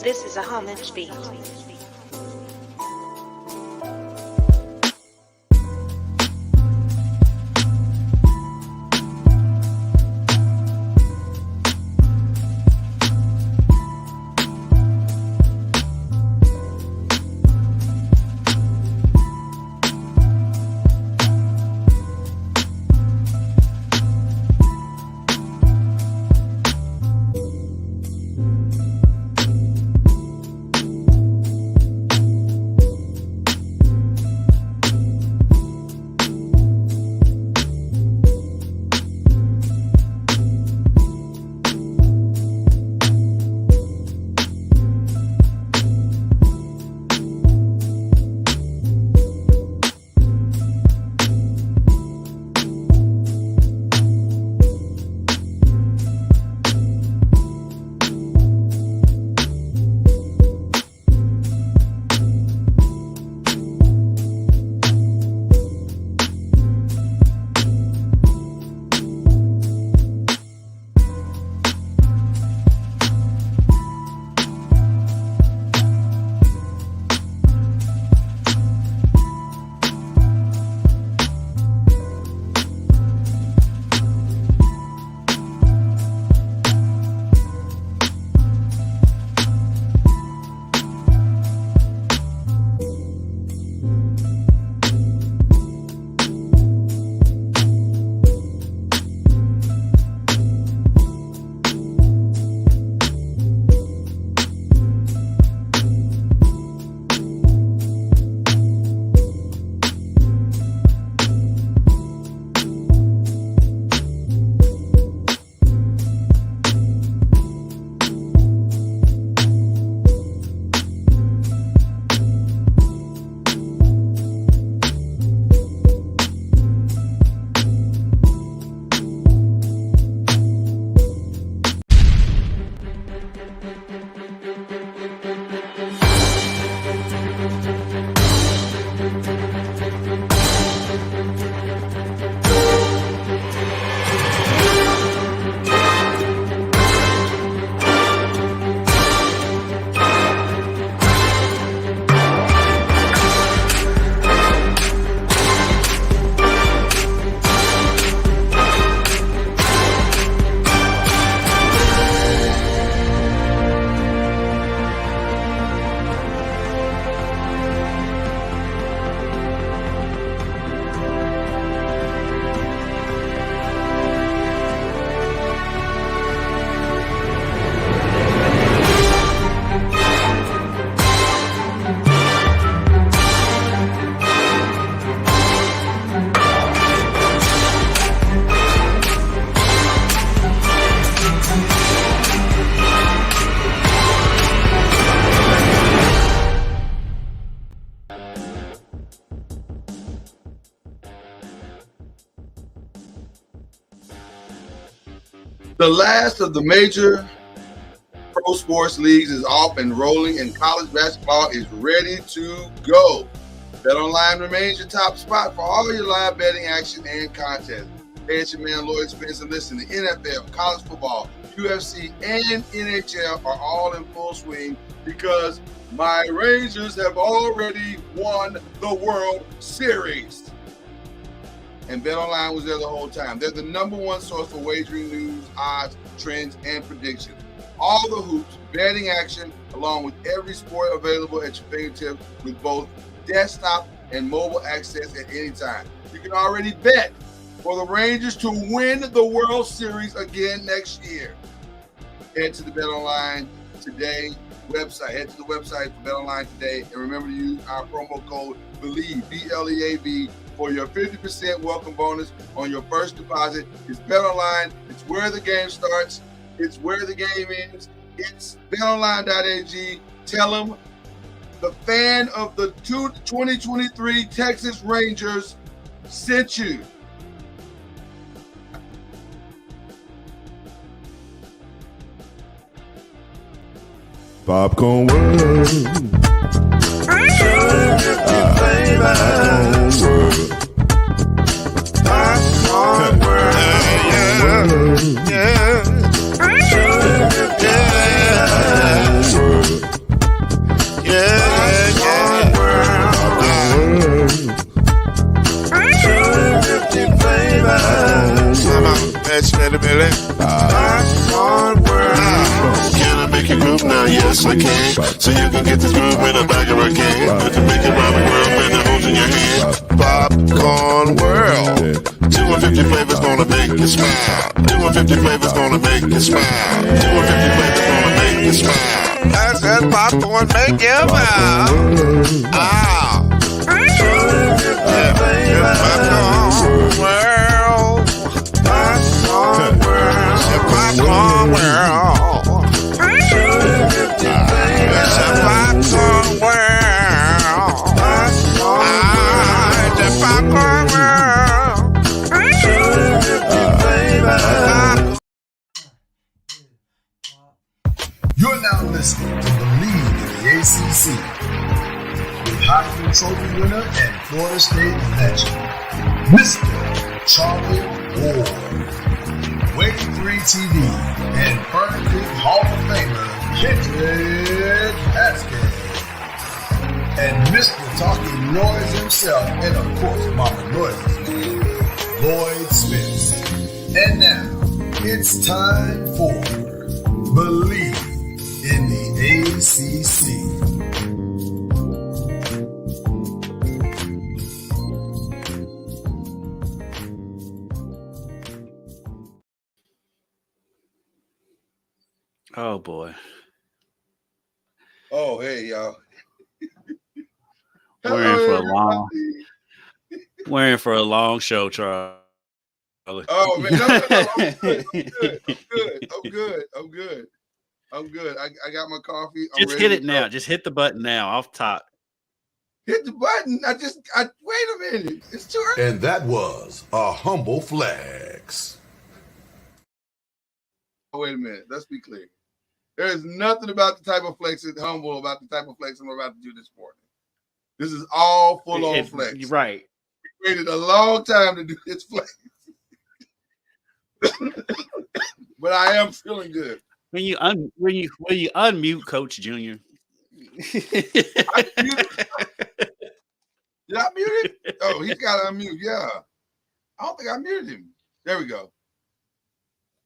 This is a homage beat. The last of the major pro sports leagues is off and rolling, and college basketball is ready to go. BetOnline remains your top spot for all your live betting action and contests. Hey, it's your man Lloyd Spencer. Listen, the NFL, college football, UFC, and NHL are all in full swing because my Rangers have already won the World Series. And BetOnline was there the whole time. They're the #1 source for wagering news, odds, trends, and predictions. All the hoops, betting action, along with every sport available at your fingertips with both desktop and mobile access at any time. You can already bet for the Rangers to win the World Series again next year. Head to the BetOnline today website. Head to the website for BetOnline today, and remember to use our promo code BLEAV, BLEAV, for your 50% welcome bonus on your first deposit. It's BetOnline. It's where the game starts. It's where the game ends. It's betonline.ag. Tell them the fan of the 2023 Texas Rangers sent you. Popcorn World. Popcorn World. Yeah. Spend a minute. Popcorn world. Can I make you groove now? Yes, I can. So you can get this groove in the back of a can. You can make it round the world and the holes in your hand. Popcorn world. 250 flavors gonna make you smile. 250 flavors gonna make you smile. 250 flavors gonna make you smile. I said popcorn make you smile. Ah. Popcorn world. Popcorn world. Popcorn world. It's a popcorn world. It's a popcorn world. You're now listening to BLEAV in the ACC with Heisman Trophy winner and Florida State legend, Mr. Charlie Ward, Wave 3 TV, and Burn Creek Hall of Famer Kendrick Haskins, and Mr. Talking Noise himself, and of course Mama Noise's man, Lloyd Smith. And now it's time for BLEAV in the ACC. Oh boy. Oh, hey, y'all. We're in for a long show, Charlie. Oh, man. No. I'm good. I got my coffee. I'm Just ready hit it to now. go. Just hit the button now off top. Hit the button. Wait a minute. It's too early. And that was a humble flex. Wait a minute. Let's be clear. There is nothing about the type of flex that's humble about the type of flex I'm about to do this morning. This is all full on flex. You're right. We waited a long time to do this flex. But I am feeling good. When you unmute Coach Junior. I muted. Did I mute him? Oh, he's got to unmute. Yeah. I don't think I muted him. There we go.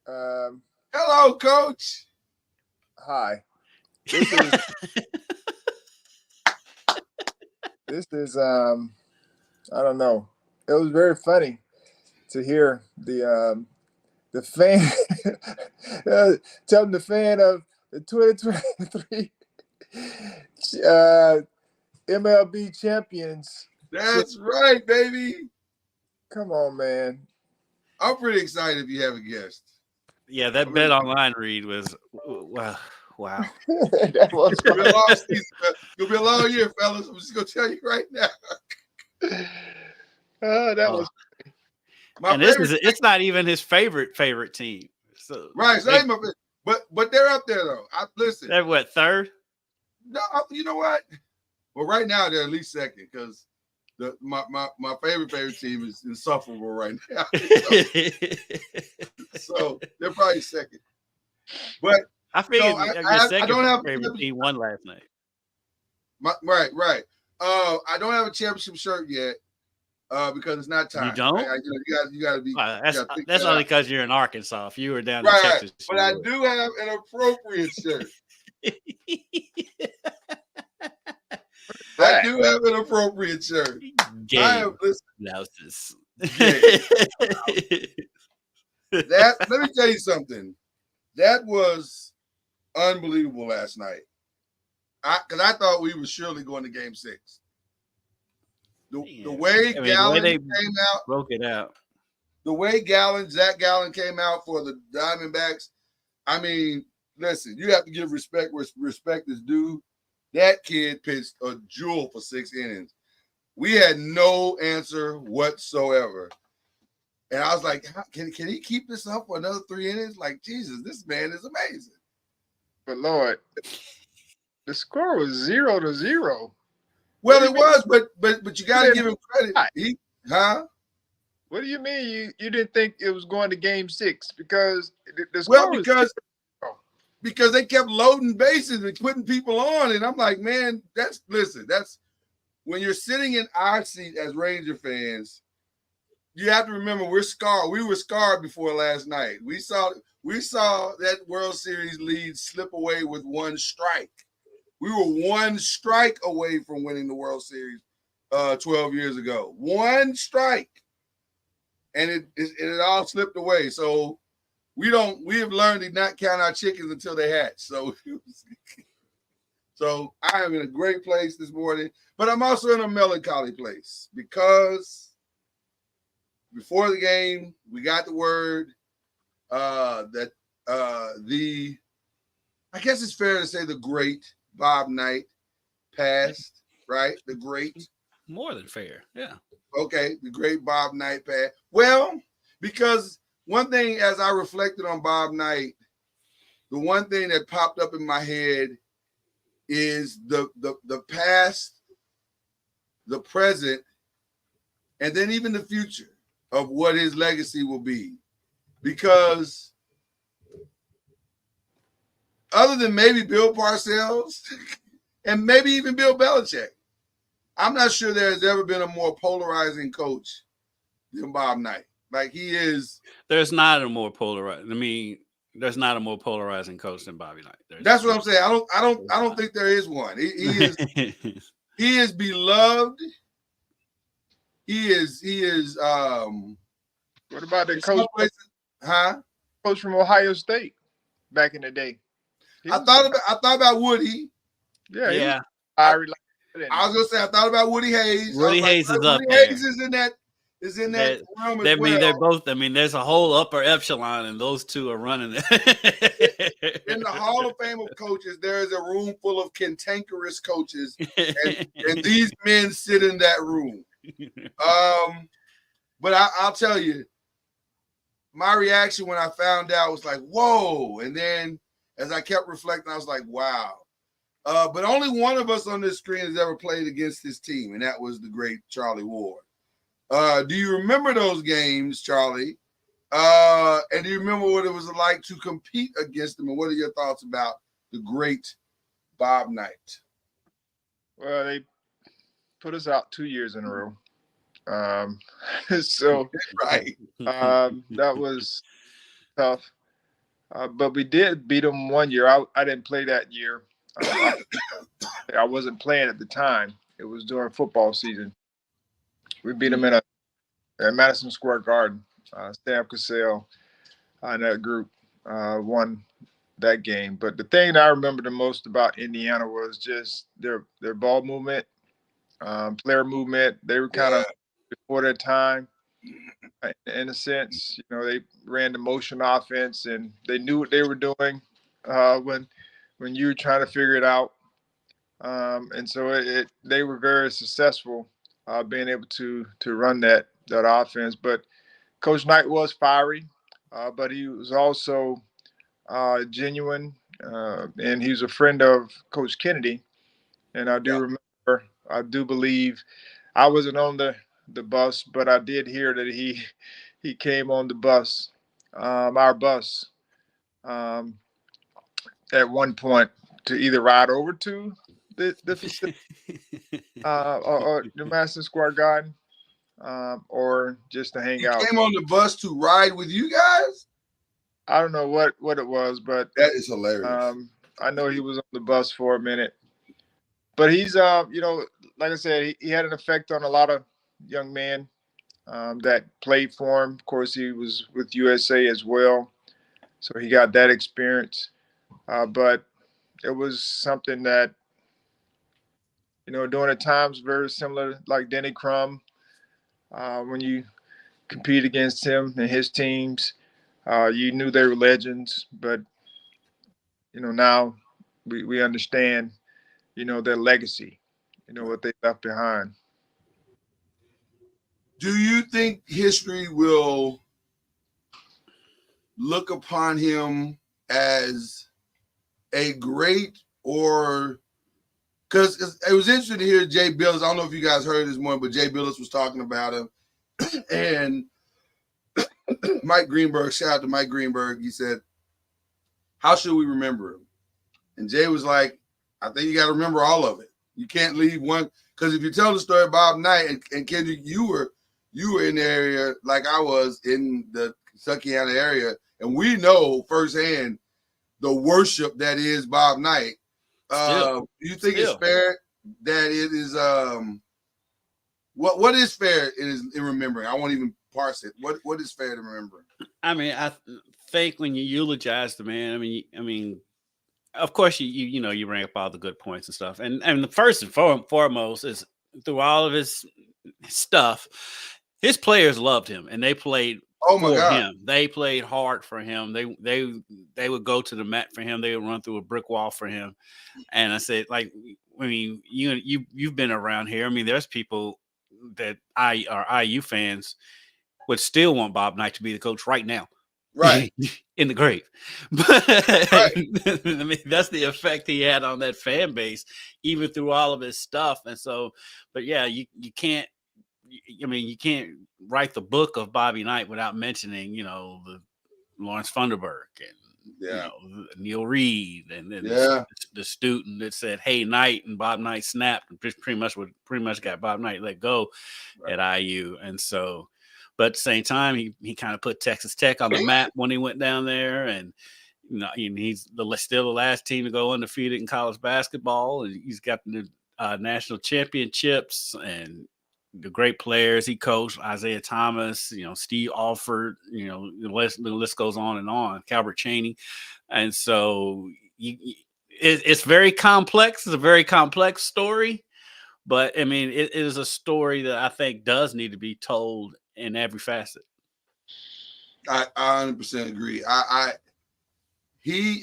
Hello, Coach. Hi. This is I don't know. It was very funny to hear the fan telling the fan of the 2023 MLB champions. That's right, baby. Come on, man. I'm pretty excited if you have a guest. Yeah, that Bet Online read was wow. That was It'll be a long season. It'll be a long year, fellas. I'm just gonna tell you right now. that was And it's not even his favorite team. So right. So ain't my favorite. But they're up there though. Listen. They're what, third? No, you know what? Well, right now they're at least second because my favorite team is insufferable right now. So they're probably second. But I figured I don't have favorite team won last night. Right. I don't have a championship shirt yet because it's not time. You don't? You got to be. That's only because you're in Arkansas. If you were down in Right. Texas, But I do have an appropriate shirt. I do have an appropriate shirt. I am Louses. Let me tell you something. That was unbelievable last night. Because I thought we were surely going to Game 6. The way Gallen came out, broke it out. The way Zach Gallen came out for the Diamondbacks. I mean, listen, you have to give respect where respect is due. That kid pitched a jewel for 6 innings. We had no answer whatsoever. And I was like, can he keep this up for another 3 innings? Like, Jesus, this man is amazing. But Lord, the score was 0-0. Well, it was, but you got to give him credit. What do you mean you didn't think it was going to Game 6? Because the score because they kept loading bases and putting people on, and I'm like, man, that's when you're sitting in our seat as Ranger fans. you have to remember we're scarred. We were scarred before last night. We saw that World Series lead slip away with one strike. We were one strike away from winning the World Series 12 years ago. One strike. And it all slipped away. So we have learned to not count our chickens until they hatch. So I am in a great place this morning, but I'm also in a melancholy place because before the game, we got the word that I guess it's fair to say the great Bob Knight passed, right? The great. More than fair. Yeah. Okay, the great Bob Knight passed. Well, because one thing as I reflected on Bob Knight, the one thing that popped up in my head is the past, the present, and then even the future of what his legacy will be. Because other than maybe Bill Parcells and maybe even Bill Belichick, I'm not sure there has ever been a more polarizing coach than Bob Knight. Like he is. There's not a more polarizing. I mean, there's not a more polarizing coach than Bobby Knight. That's what I'm saying. I don't think there is one. He is. He is beloved. He is. What about the coach? Huh? Coach from Ohio State back in the day. I thought about Woody. Yeah. I was gonna say I thought about Woody Hayes. Woody Hayes is up Woody there. Hayes is in that realm as I well. mean, they're both. I mean, there's a whole upper epsilon, and those two are running it. In the Hall of Fame of coaches, there is a room full of cantankerous coaches, and these men sit in that room. But I'll tell you, my reaction when I found out was like, "Whoa!" And then as I kept reflecting, I was like, "Wow." But only one of us on this screen has ever played against this team, and that was the great Charlie Ward. Do you remember those games, Charlie? And do you remember what it was like to compete against them? And what are your thoughts about the great Bob Knight? Well, they put us out 2 years in a row. So right. That was tough. But we did beat them one year. I didn't play that year. I wasn't playing at the time. It was during football season. We beat them at Madison Square Garden. Sam Cassell and that group won that game. But the thing that I remember the most about Indiana was just their ball movement, player movement. They were kind of before their time, in a sense. You know, they ran the motion offense, and they knew what they were doing when you were trying to figure it out. And so they were very successful being able to run that offense. But Coach Knight was fiery, but he was also genuine, and he was a friend of Coach Kennedy. And I do believe I wasn't on the bus, but I did hear that he came on the bus, our bus, at one point to either ride over to the facility or the Madison Square Garden, or just to hang out. He came on the bus to ride with you guys? I don't know what it was, but that is hilarious. I know he was on the bus for a minute. But he's, like I said, he had an effect on a lot of young men that played for him. Of course, he was with USA as well, so he got that experience. But it was something that, during the times very similar, like Denny Crum, when you compete against him and his teams, you knew they were legends. But, now we understand, their legacy, what they left behind. Do you think history will look upon him as a great, or because it was interesting to hear Jay Billis. I don't know if you guys heard this morning, but Jay Billis was talking about him. And Mike Greenberg, shout out to Mike Greenberg, he said, how should we remember him? And Jay was like, I think you got to remember all of it. You can't leave one, because if you tell the story of Bob Knight, and Kendrick, you you were in the area like I was in the Susquehanna area, and we know firsthand the worship that is Bob Knight. Do you think it's fair that it is what is fair in remembering? I won't even parse it. What is fair to remember? I mean, I think when you eulogize the man, I mean, of course you know you bring up all the good points and stuff, and the first and foremost is through all of his stuff, his players loved him and they played for him. They played hard for him. They would go to the mat for him. They would run through a brick wall for him. And I said, like, I mean, you've been around here. I mean, there's people that are IU fans would still want Bob Knight to be the coach right now. Right. In the grave. But right. I mean, that's the effect he had on that fan base, even through all of his stuff. And so, but yeah, you can't, I mean, you can't write the book of Bobby Knight without mentioning, you know, the Lawrence Funderburk and you know, Neil Reed and then the student that said, "Hey, Knight," and Bob Knight snapped and pretty much got Bob Knight let go at IU. And so, but at the same time, he kind of put Texas Tech on the map when he went down there, and you know, he's still the last team to go undefeated in college basketball, and he's got the national championships and the great players he coached, Isaiah Thomas, you know, Steve Alford, you know, the list goes on and on, Calbert Chaney. And so it's very complex. It's a very complex story, but I mean, it is a story that I think does need to be told in every facet. I 100% agree.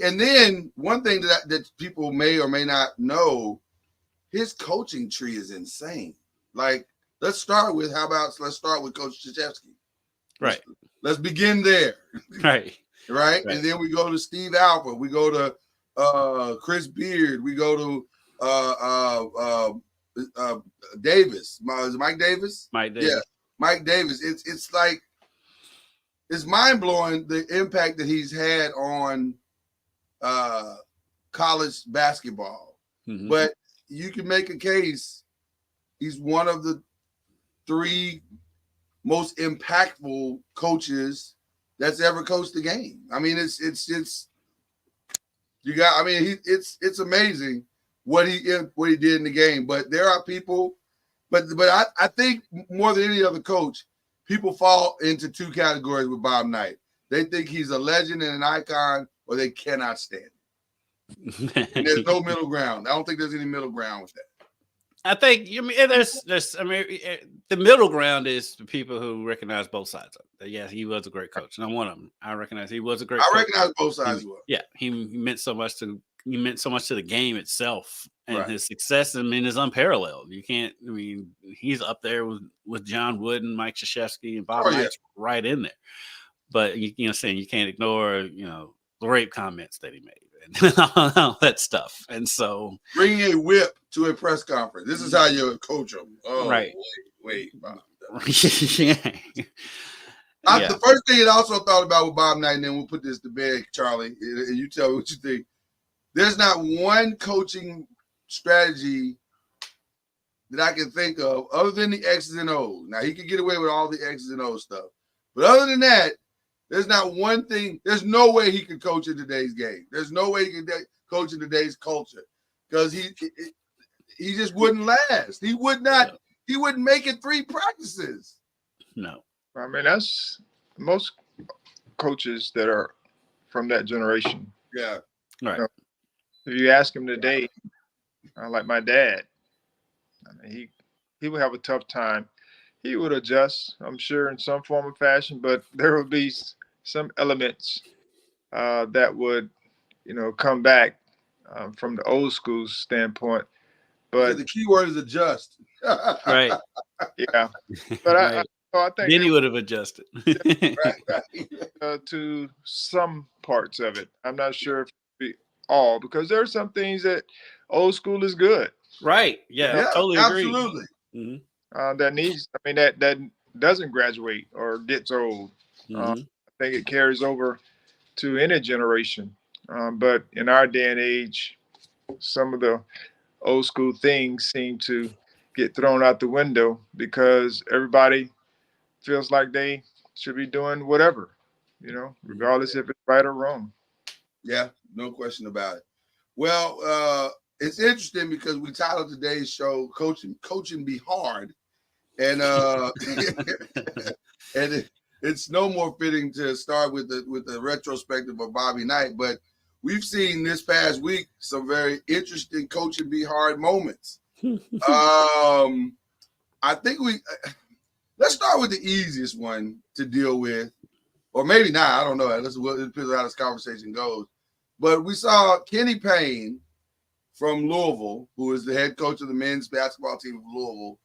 And then one thing that people may or may not know, his coaching tree is insane. Like, let's start with Coach Krzyzewski. Right. Let's begin there. Right. Right. And then we go to Steve Alford. We go to Chris Beard. We go to Davis. Is it Mike Davis? Mike Davis. Yeah. Mike Davis. It's like, it's mind blowing the impact that he's had on college basketball. Mm-hmm. But you can make a case he's one of the 3 most impactful coaches that's ever coached the game. I mean, it's amazing what he did in the game. But there are people, but I think more than any other coach, people fall into 2 categories with Bob Knight. They think he's a legend and an icon, or they cannot stand him. And there's no middle ground. I don't think there's any middle ground with that. I think the middle ground is the people who recognize both sides of it. Yes, he was a great coach, and I'm one of them. I recognize he was a great coach. I recognize both sides. He meant so much to the game itself, and his success, I mean, is unparalleled. You can't, I mean, he's up there with John Wood and Mike Krzyzewski and Bob Knight's right in there. But you can't ignore, you know, the rape comments that he made. And all that stuff. And so bringing a whip to a press conference. This is how you coach them. Oh, right. Wait. Bob. The first thing I also thought about with Bob Knight, and then we'll put this to bed, Charlie, and you tell me what you think. There's not one coaching strategy that I can think of other than the X's and O's. Now, he could get away with all the X's and O's stuff. But other than that, there's not one thing. There's no way he could coach in today's game. There's no way he could coach in today's culture, because he just wouldn't last. He would not. He wouldn't make it 3 practices. No. I mean, that's most coaches that are from that generation. Yeah. Right. You know, if you ask him today, like my dad, I mean, he would have a tough time. He would adjust, I'm sure, in some form or fashion, but there would be some elements that would, you know, come back from the old school standpoint. But the key word is adjust. Right. Yeah. But right. I think then he would have adjusted to some parts of it. I'm not sure if it all, because there are some things that old school is good. Right. Yeah, totally agree. Absolutely. Mm-hmm. That needs, I mean, that doesn't graduate or gets old. Mm-hmm. I think it carries over to any generation. But in our day and age, some of the old school things seem to get thrown out the window because everybody feels like they should be doing whatever, regardless if it's right or wrong. Yeah, no question about it. Well, it's interesting because we titled today's show "Coaching Be Hard," and and it's no more fitting to start with the retrospective of Bobby Knight, but we've seen this past week some very interesting coaching be hard moments. I think let's start with the easiest one to deal with, or maybe not. I don't know. It depends on how this conversation goes. But we saw Kenny Payne from Louisville, who is the head coach of the men's basketball team of Louisville,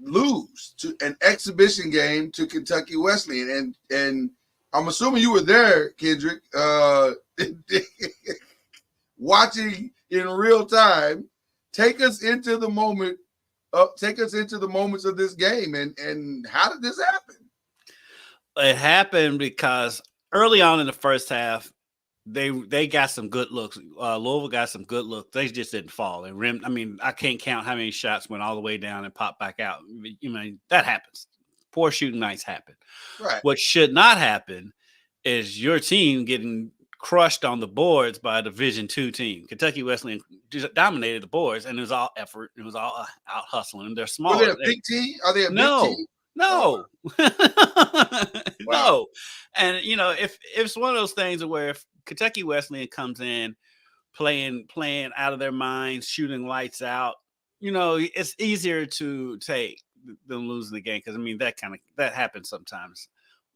lose to an exhibition game to Kentucky Wesleyan. And I'm assuming you were there, Kendrick, watching in real time. Take us into the moment. Take us into the moments of this game, and how did this happen? It happened because early on in the first half, they got some good looks. Louisville got some good looks. They just didn't fall. And I can't count how many shots went all the way down and popped back out. That happens. Poor shooting nights happen. Right. What should not happen is your team getting crushed on the boards by a Division II team. Kentucky Wesleyan just dominated the boards, and it was all effort. It was all out hustling. They're small. Are they a big team? Are they a big team? No. Wow. No. And if it's one of those things where if Kentucky Wesleyan comes in playing out of their minds, shooting lights out, it's easier to take than losing the game, because that happens sometimes.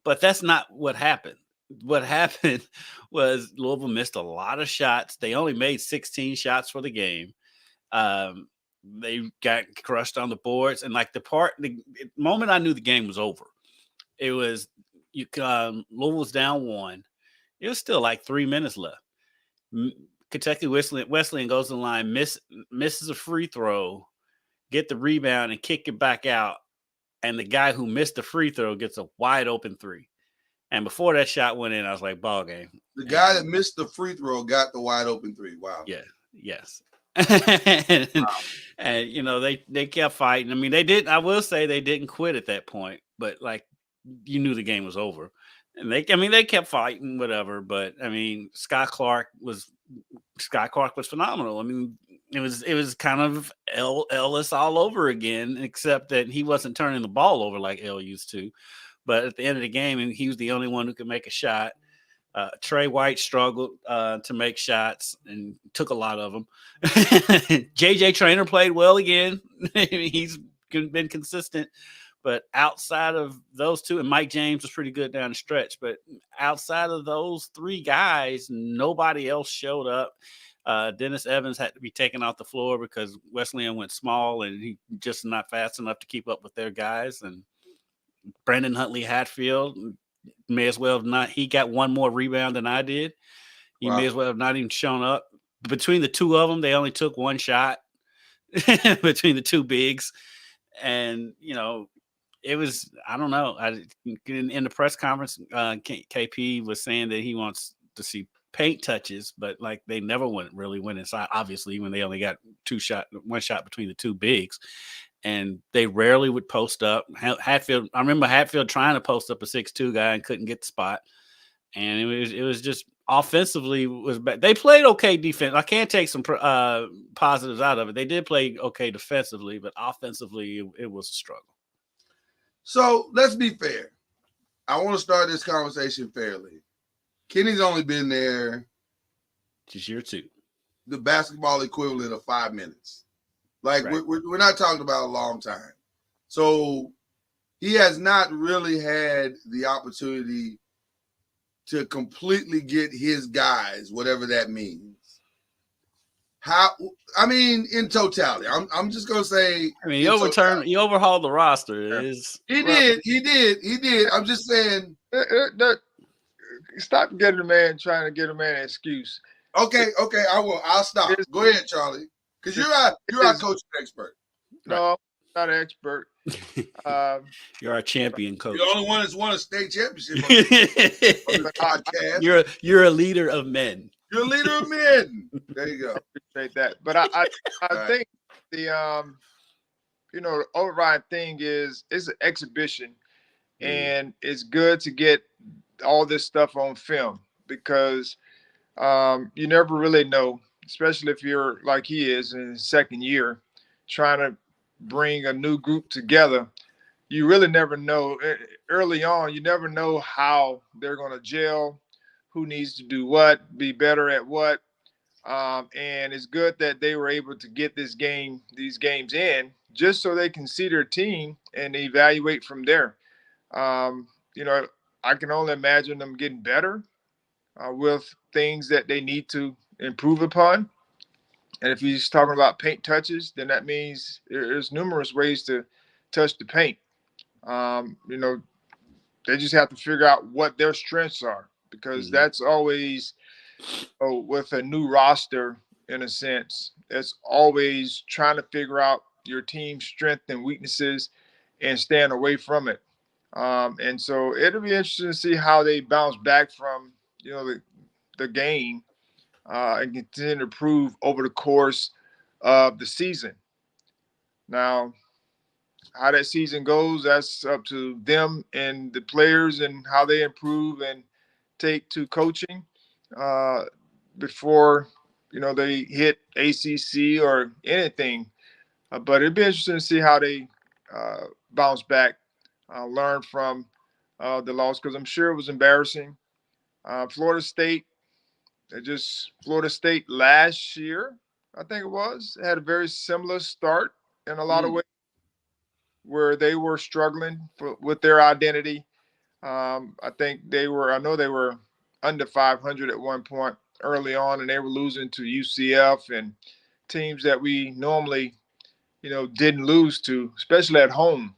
But that's not what happened. What happened was Louisville missed a lot of shots. They only made 16 shots for the game. They got crushed on the boards, and the moment I knew the game was over, it was Louisville's down 1. It was still like 3 minutes left. Kentucky Wesleyan goes to the line, misses a free throw, get the rebound, and kick it back out. And the guy who missed the free throw gets a wide open 3. And before that shot went in, I was like, ball game. The guy that missed the free throw got the wide open 3. Wow. Yeah. Yes. And they kept fighting. I will say they didn't quit at that point, but you knew the game was over. And they kept fighting, whatever. But Scott Clark was phenomenal. It was kind of Ellis all over again, except that he wasn't turning the ball over like El used to. But at the end of the game, and he was the only one who could make a shot. Trey White struggled to make shots and took a lot of them. JJ Traynor played well again. He's been consistent. But outside of those two, and Mike James was pretty good down the stretch, but outside of those 3 guys, nobody else showed up. Dennis Evans had to be taken off the floor because Wesleyan went small, and he just not fast enough to keep up with their guys. And Brandon Huntley-Hatfield may as well have not. He got 1 more rebound than I did. He may as well have not even shown up. Between the 2 of them, they only took 1 shot between the 2 bigs. And, it was, I don't know. In the press conference, KP was saying that he wants to see paint touches, but they never really went inside, obviously, when they only got 1 shot between the 2 bigs. And they rarely would post up. Hatfield, I remember Hatfield trying to post up a 6'2" guy and couldn't get the spot. And it was just offensively was bad. They played okay defense. I can't take some positives out of it. They did play okay defensively, but offensively it was a struggle. So let's be fair. I want to start this conversation fairly. Kenny's only been there just year 2. The basketball equivalent of 5 minutes. Right. We're not talking about a long time. So he has not really had the opportunity to completely get his guys, whatever that means. In totality, I'm just going to say. He overhauled the roster. He did. I'm just saying. Stop trying to get a man an excuse. Okay, I will. I'll stop. Go ahead, Charlie. Because you're our coaching expert. No, I'm not an expert. You're our champion coach. You're the only one that's won a state championship on the podcast. You're a leader of men. You're a leader of men. There you go. Appreciate that. But I think the overriding thing is it's an exhibition, Mhm. and it's good to get all this stuff on film because you never really know, especially if you're like he is in his second year, trying to bring a new group together. You really never know early on. You never know how they're going to gel, who needs to do what, be better at what. And it's good that they were able to get these games in, just so they can see their team and evaluate from there. Um, you know, I can only imagine them getting better with things that they need to improve upon. And if he's talking about paint touches, then that means there's numerous ways to touch the paint. You know, they just have to figure out what their strengths are because Mhm. that's always with a new roster, in a sense, it's always trying to figure out your team's strength and weaknesses and staying away from it. And so it'll be interesting to see how they bounce back from the game and continue to improve over the course of the season. Now, how that season goes, that's up to them and the players and how they improve and take to coaching uh, before they hit ACC or anything. But it'd be interesting to see how they bounce back, learn from the loss because I'm sure it was embarrassing. Florida State, Florida State last year, I think it was, had a very similar start in a lot of Mm. ways where they were struggling with their identity. I know they were under 500 at one point early on, and they were losing to UCF and teams that we normally, didn't lose to, especially at home.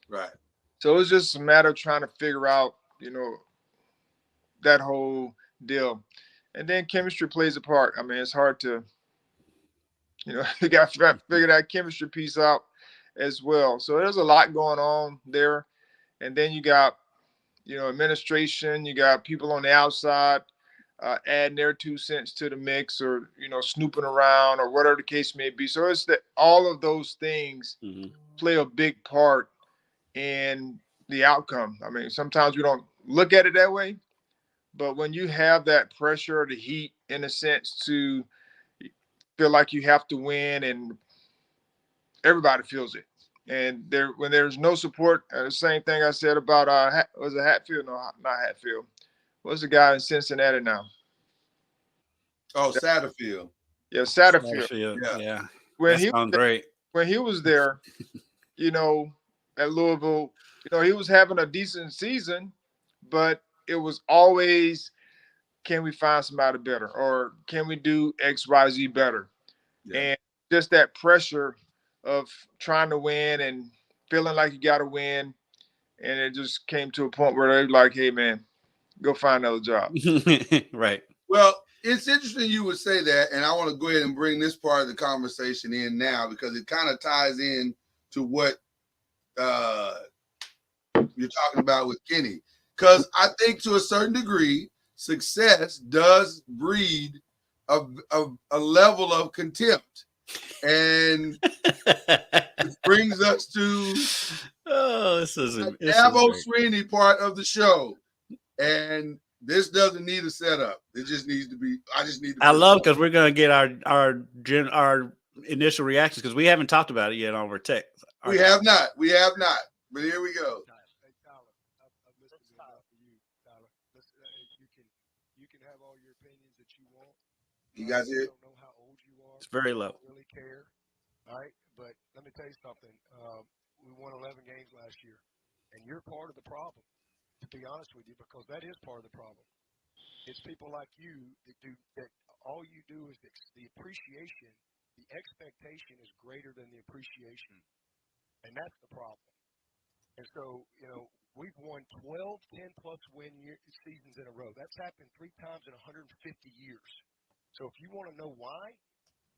Right. So it was just a matter of trying to figure out, that whole deal. And then chemistry plays a part. I mean, it's hard to, you got to figure that chemistry piece out as well. So there's a lot going on there. And then you got administration. You got people on the outside adding their 2 cents to the mix, or snooping around, or whatever the case may be. So it's that all of those things Mhm. play a big part in the outcome. I mean, sometimes we don't look at it that way, but when you have that pressure or the heat, in a sense, to feel like you have to win, and everybody feels it. And when there's no support, the same thing I said about was it Hatfield? No, not Hatfield. What's the guy in Cincinnati now? Oh, Satterfield. Yeah, Satterfield. Satterfield, Yeah. yeah, When that he sounds great. when he was there, you know, at Louisville, he was having a decent season, but it was always, can we find somebody better, or can we do X, Y, Z better? Yeah. And just that pressure of trying to win and feeling like you got to win, and it just came to a point where they're like, "Hey, man, go find another job." Right. Well, it's interesting you would say that, and I want to go ahead and bring this part of the conversation in now because it kind of ties in to what you're talking about with Kenny. Because I think to a certain degree, success does breed a level of contempt. And it brings us to Oh, this is the this is Dabo great. Sweeney part of the show. And this doesn't need a setup. It just needs to be, I just need to I put love because we're gonna get our initial reactions because we haven't talked about it yet on our text. We have not. We have not. But here we go. Hey, Tyler, I've listened to enough of you, Tyler. Listen, you can have all your opinions that you want. You guys I hear? don't know how old you are. It's very I low. don't really care. All right, but let me tell you something. We won 11 games last year, and you're part of the problem. To be honest with you, because that is part of the problem. It's people like you that do that. All you do is the appreciation. The expectation is greater than the appreciation, and that's the problem. And so, we've won 12 10-plus seasons in a row. That's happened 3 times in 150 years. So if you want to know why,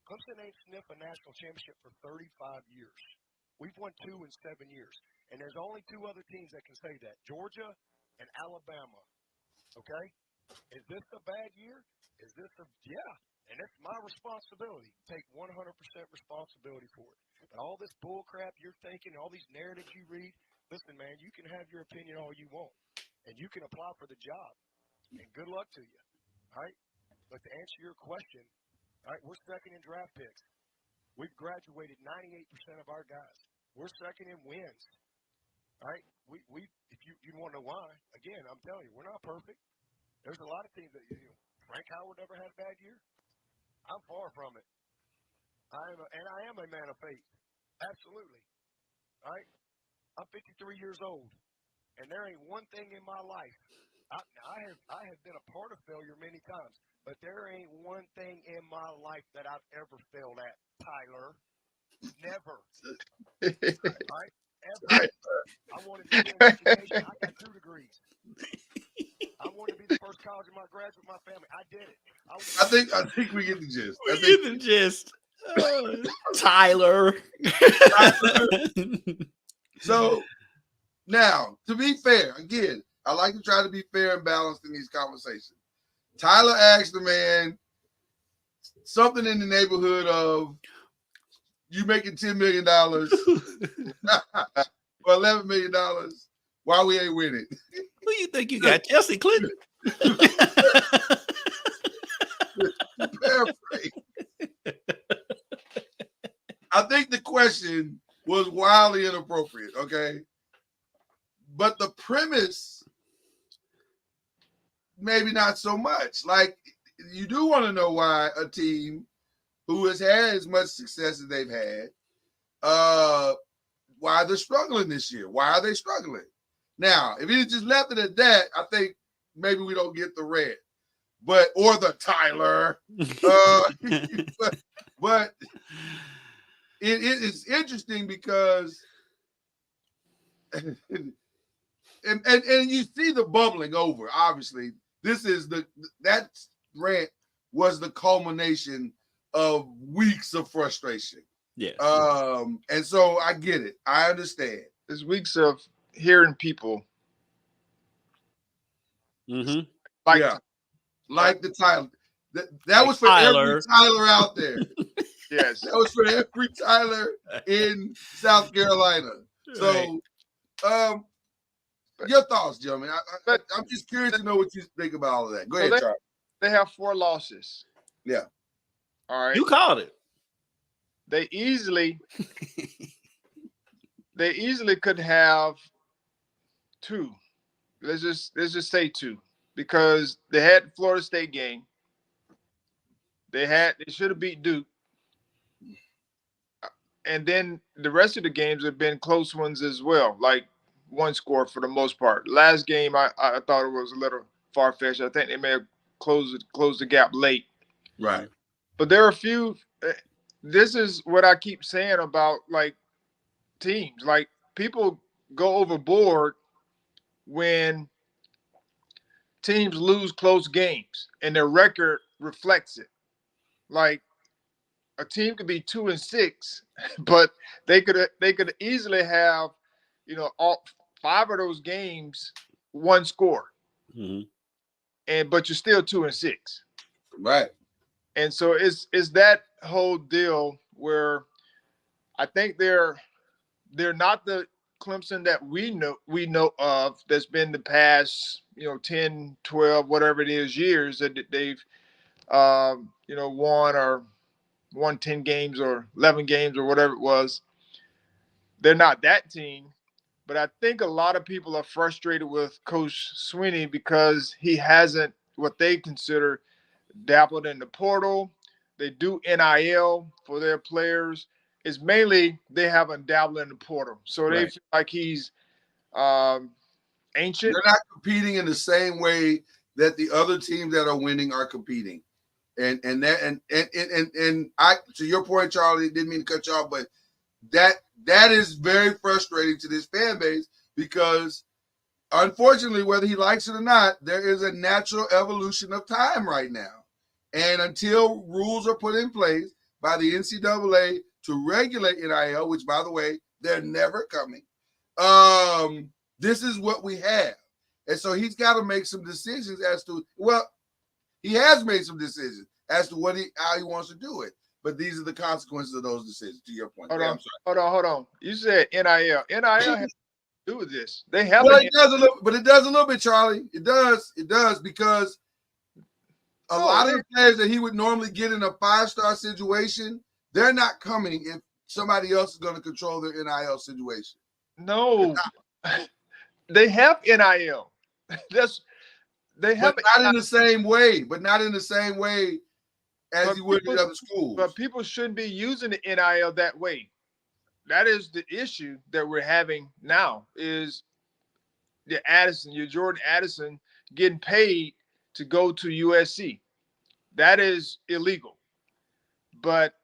Clemson ain't sniffed a national championship for 35 years. We've won 2 in 7 years. And there's only 2 other teams that can say that, Georgia and Alabama. Okay? Is this a bad year? Yeah. And it's my responsibility. Take 100% responsibility for it. But all this bull crap you're thinking, all these narratives you read, listen, man, you can have your opinion all you want, and you can apply for the job, and good luck to you, all right? But to answer your question, all right, we're second in draft picks. We've graduated 98% of our guys. We're second in wins, all right? We if you want to know why, again, I'm telling you, we're not perfect. There's a lot of teams that, Frank Howard never had a bad year. I'm far from it. I am a man of faith. Absolutely. All right? I'm 53 years old, and there ain't one thing in my life. I have been a part of failure many times, but there ain't one thing in my life that I've ever failed at, Tyler. Never. All right? Ever. I wanted to be in education. I got 2 degrees. I wanted to be the first college in my graduate my family. I did it. I think we get the gist. We get the gist. Tyler. So now, to be fair, again, I like to try to be fair and balanced in these conversations. Tyler asked the man something in the neighborhood of, you making $10 million or $11 million, why we ain't winning? Who you think you got? Chelsea Clinton? Paraphrase. I think the question was wildly inappropriate, okay? But the premise, maybe not so much. Like, you do want to know why a team who has had as much success as they've had, why they're struggling this year. Why are they struggling? Now, if he just left it at that, I think maybe we don't get the red, or the Tyler. But it is interesting because, and you see the bubbling over. Obviously, this is that rant was the culmination of weeks of frustration. Yes. And so I get it. I understand. There's weeks of hearing people like the Tyler. That was for Tyler. every Tyler out there. Yes. That was for every Tyler in South Carolina. So your thoughts, gentlemen. I'm just curious to know what you think about all of that. Go ahead, Charlie. They have 4 losses. Yeah. All right. You called it. They easily could have 2. Let's just say 2, because they had the Florida State game. They should have beat Duke. And then the rest of the games have been close ones as well, like 1 score for the most part. Last game, I thought it was a little far-fetched. I think they may have closed the gap late. Right. But there are a few. This is what I keep saying about, like, teams. Like, people go overboard when teams lose close games, and their record reflects it. Like, a team could be 2-6, but they could easily have, all 5 of those games 1 score, but you're still 2-6, right? And so it's that whole deal where I think they're not the Clemson that we know of that's been the past 10, 12, whatever it is years that they've won 10 games or 11 games or whatever it was. They're not that team, but I think a lot of people are frustrated with Coach Sweeney because he hasn't, what they consider, dabbled in the portal. They do NIL for their players. It's mainly they haven't dabbled in the portal. So they feel like he's ancient. They're not competing in the same way that the other teams that are winning are competing. And I, to your point, Charlie, didn't mean to cut you off, but that is very frustrating to this fan base because, unfortunately, whether he likes it or not, there is a natural evolution of time right now. And until rules are put in place by the NCAA to regulate NIL, which, by the way, they're never coming, this is what we have. And so he's got to make some decisions as to, well, he has made some decisions as to how he wants to do it. but these are the consequences of those decisions. To your point. Hold Yeah, on, I'm sorry. hold on. You said NIL. NIL has to do with this. They have Well, it does a little, but it does a little bit, Charlie. It does because a lot of the players that he would normally get in a 5-star situation, they're not coming if somebody else is going to control their NIL situation. No, they have NIL. They have, but not in the same way. But not in the same way as you would in other schools. But people shouldn't be using the NIL that way. That is the issue that we're having now. Is your Jordan Addison getting paid to go to USC? That is illegal. But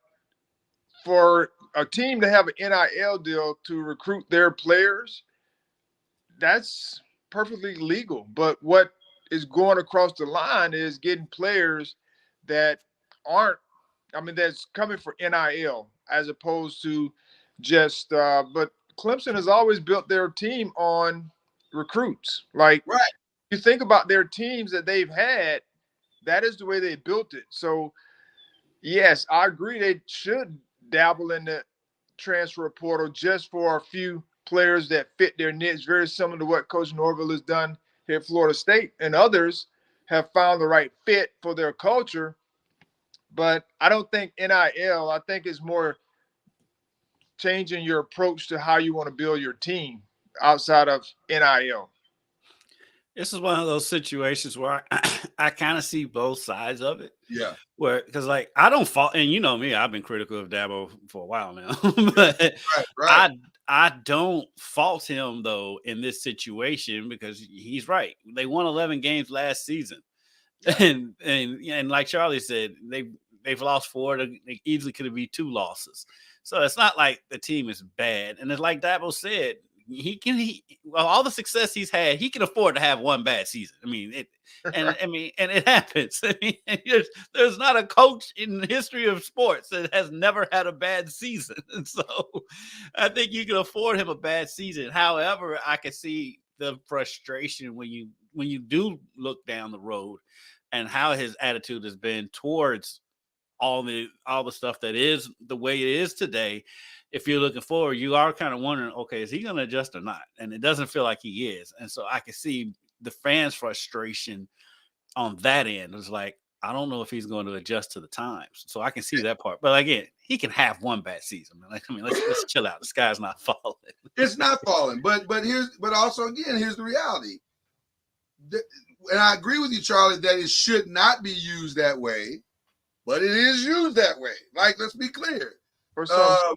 for a team to have an NIL deal to recruit their players, that's perfectly legal. But what is going across the line is getting players that aren't, that's coming for NIL as opposed to just, but Clemson has always built their team on recruits. Like, right. You think about their teams that they've had, that is the way they built it. So, yes, I agree they should dabble in the transfer portal just for a few players that fit their niche, very similar to what Coach Norville has done here at Florida State, and others have found the right fit for their culture. But I don't think NIL, I think it's more changing your approach to how you want to build your team outside of NIL. This is one of those situations where I kind of see both sides of it. Yeah. Because I don't fault, and you know me, I've been critical of Dabo for a while now, but right. I don't fault him though in this situation because he's right. They won 11 games last season, and like Charlie said, they've lost 4. They easily could have been 2 losses. So it's not like the team is bad, and it's like Dabo said. All the success he's had, he can afford to have one bad season. And it happens. There's not a coach in the history of sports that has never had a bad season. And so I think you can afford him a bad season. However, I can see the frustration when you do look down the road and how his attitude has been towards all the stuff that is the way it is today. If you're looking forward, you are kind of wondering, okay, is he going to adjust or not? And it doesn't feel like he is. And so I can see the fans' frustration on that end. It's like, I don't know if he's going to adjust to the times. So I can see that part. But again, he can have one bad season. Let's chill out. The sky's not falling. It's not falling. But also, again, here's the reality. And I agree with you, Charlie, that it should not be used that way. But it is used that way. Like, let's be clear. For some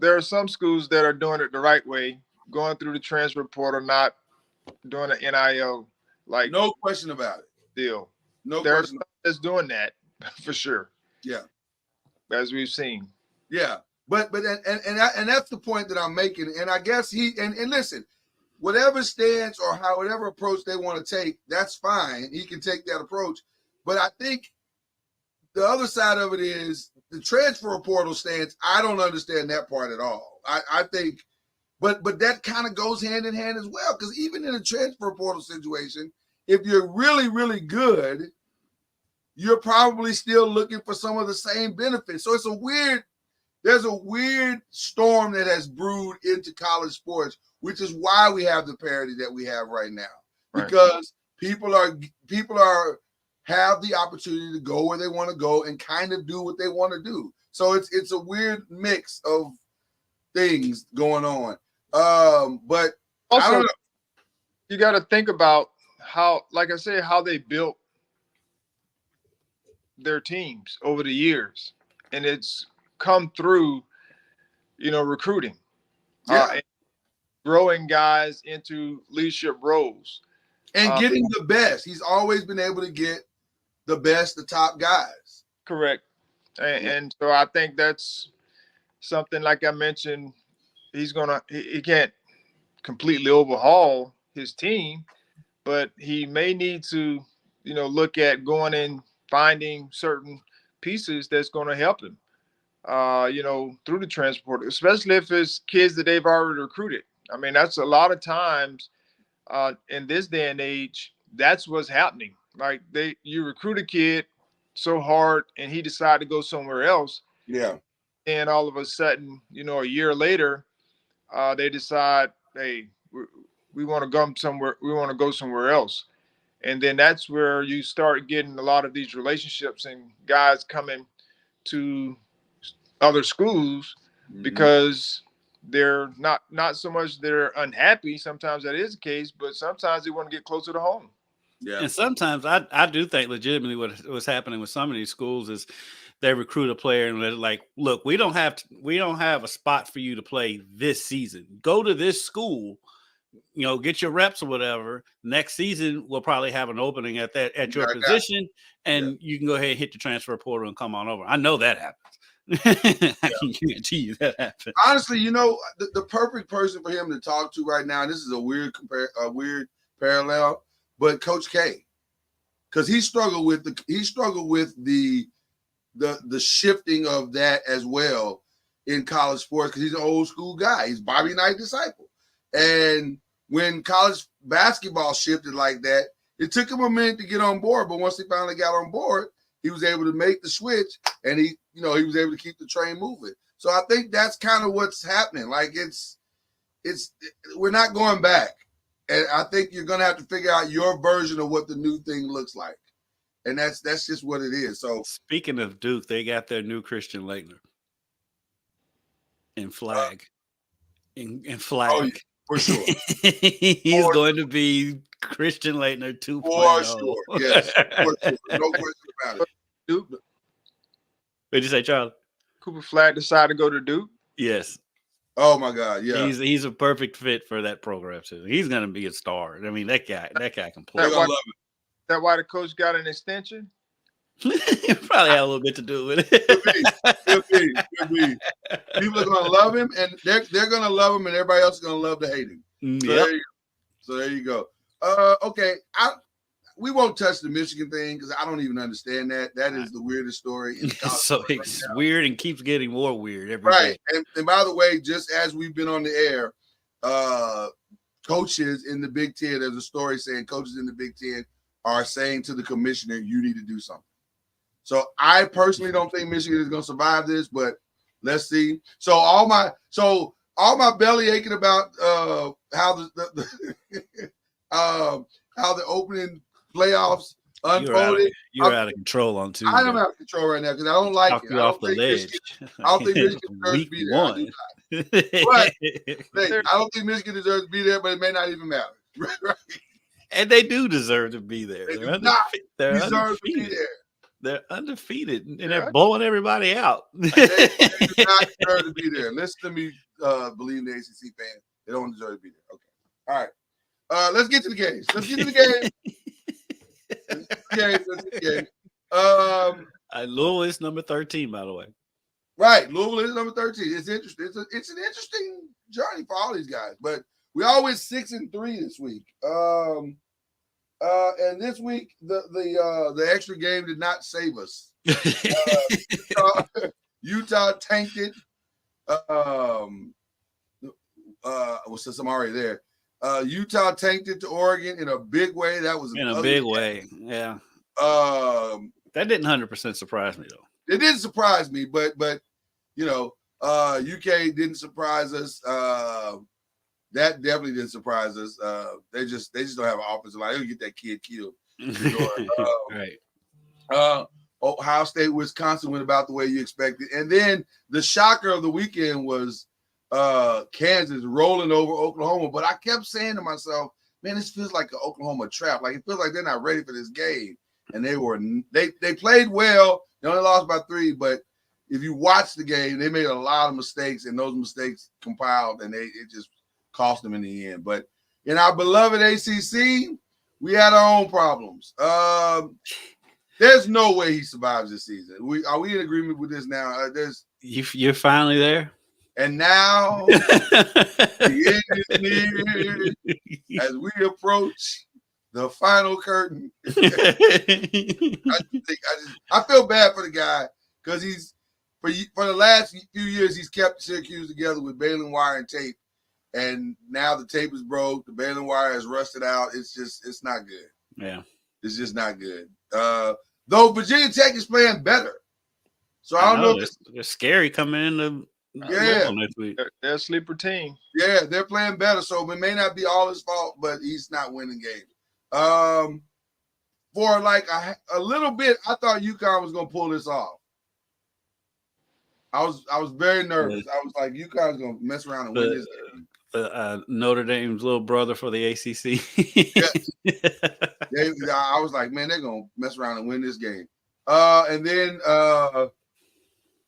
there are some schools that are doing it the right way, going through the transfer portal, not doing an NIL. Like, no question about it. Deal. No there question. Are some that's doing that for sure. Yeah, as we've seen. Yeah, but that's the point that I'm making. And I guess and listen, whatever stance or whatever approach they want to take, that's fine. He can take that approach. But I think the other side of it is the transfer portal stance. I don't understand that part at all. I think, but that kind of goes hand in hand as well. Because even in a transfer portal situation, if you're really, really good, you're probably still looking for some of the same benefits. So there's a weird storm that has brewed into college sports, which is why we have the parity that we have right now. Because people have the opportunity to go where they want to go and kind of do what they want to do. So it's a weird mix of things going on. But also, I don't know. You got to think about how, like I said, how they built their teams over the years, and it's come through, recruiting, and growing guys into leadership roles, and getting the best. He's always been able to get the best, the top guys. Correct. And so I think that's something, like I mentioned, he can't completely overhaul his team, but he may need to, look at going and finding certain pieces that's going to help him, through the transport, especially if it's kids that they've already recruited. I mean, that's a lot of times in this day and age, that's what's happening. Like you recruit a kid, so hard, and he decided to go somewhere else. Yeah. And all of a sudden, a year later, they decide, hey, we want to go somewhere. We want to go somewhere else. And then that's where you start getting a lot of these relationships and guys coming to other schools because they're not so much they're unhappy. Sometimes that is the case, but sometimes they want to get closer to home. Yeah. And sometimes I do think legitimately what's happening with some of these schools is they recruit a player and they're like, look, we don't have a spot for you to play this season. Go to this school, get your reps or whatever. Next season we'll probably have an opening at your position, and you can go ahead and hit the transfer portal and come on over. I know that happens. I can guarantee you that happens. Honestly, the perfect person for him to talk to right now. This is a weird parallel, but Coach K, because he struggled with the shifting of that as well in college sports because he's an old school guy. He's Bobby Knight disciple, and when college basketball shifted like that, it took him a minute to get on board. But once he finally got on board, he was able to make the switch, and he was able to keep the train moving. So I think that's kind of what's happening. Like we're not going back, and I think you're gonna have to figure out your version of what the new thing looks like, and that's just what it is. So speaking of Duke, they got their new Christian Laettner in flag. In flag. Oh, yeah, for sure. He's going to be Christian Laettner 2.0. For sure. Yes. For sure. No question about it. Duke. What'd you say, Charlie? Cooper Flag decided to go to Duke? Yes. Oh my God, yeah. He's a perfect fit for that program too. He's gonna be a star. I mean, that guy can play. They're gonna love it. That why the coach got an extension? Probably had a little bit to do with it. Could be. People are gonna love him, and they're gonna love him, and everybody else is gonna love to hate him. So there you go. Okay, we won't touch the Michigan thing because I don't even understand that. That is the weirdest story. So it's weird and keeps getting more weird every day. And by the way, just as we've been on the air, coaches in the Big Ten, there's a story saying coaches in the Big Ten are saying to the commissioner, you need to do something. So I personally don't think Michigan is going to survive this, but let's see. So all my belly aching about how the opening playoffs unfolded. You're out of control on Tuesday. I am out of control right now because I don't like it. You off the ledge. I don't think Michigan deserves to be there. But I don't think Michigan deserves to be there, but it may not even matter. Right? And they do deserve to be there. They do not deserve to be there. They're undefeated, and they're blowing everybody out. They do not deserve to be there. Listen to me, believe in the ACC fans. They don't deserve to be there. Okay. All right. Let's get to the games. Let's get to the game. Louisville is number 13, by the way. Right. Louisville is number 13. It's interesting. It's an interesting journey for all these guys. But we always 6-3 this week. And this week the extra game did not save us. Utah tanked it. Since I'm already there. Utah tanked it to Oregon in a big way. That was in a big way. Yeah. That didn't 100% surprise me though. It didn't surprise me, but UK didn't surprise us. That definitely didn't surprise us. They just don't have an offensive line. They'll get that kid killed. Right. Ohio State, Wisconsin went about the way you expected. And then the shocker of the weekend was Kansas rolling over Oklahoma. But I kept saying to myself, man, this feels like an Oklahoma trap. Like it feels like they're not ready for this game. And they played well. They only lost by 3, but if you watch the game, they made a lot of mistakes, and those mistakes compiled, and it just cost them in the end. But in our beloved ACC, we had our own problems. There's no way he survives this season. Are we in agreement with this now? You're finally there. And now the end is near as we approach the final curtain. I feel bad for the guy because he's for the last few years he's kept Syracuse together with baling wire and tape, and now the tape is broke. The baling wire is rusted out. It's not good. Yeah, it's just not good. Though Virginia Tech is playing better. So I don't know if they're scary coming into Louisville next week. They're a sleeper team. Yeah, they're playing better. So it may not be all his fault, but he's not winning games. For like a little bit, I thought UConn was gonna pull this off. I was very nervous. I was like, UConn's gonna mess around and win this game. Notre Dame's little brother for the ACC. I was like, man, they're gonna mess around and win this game. And then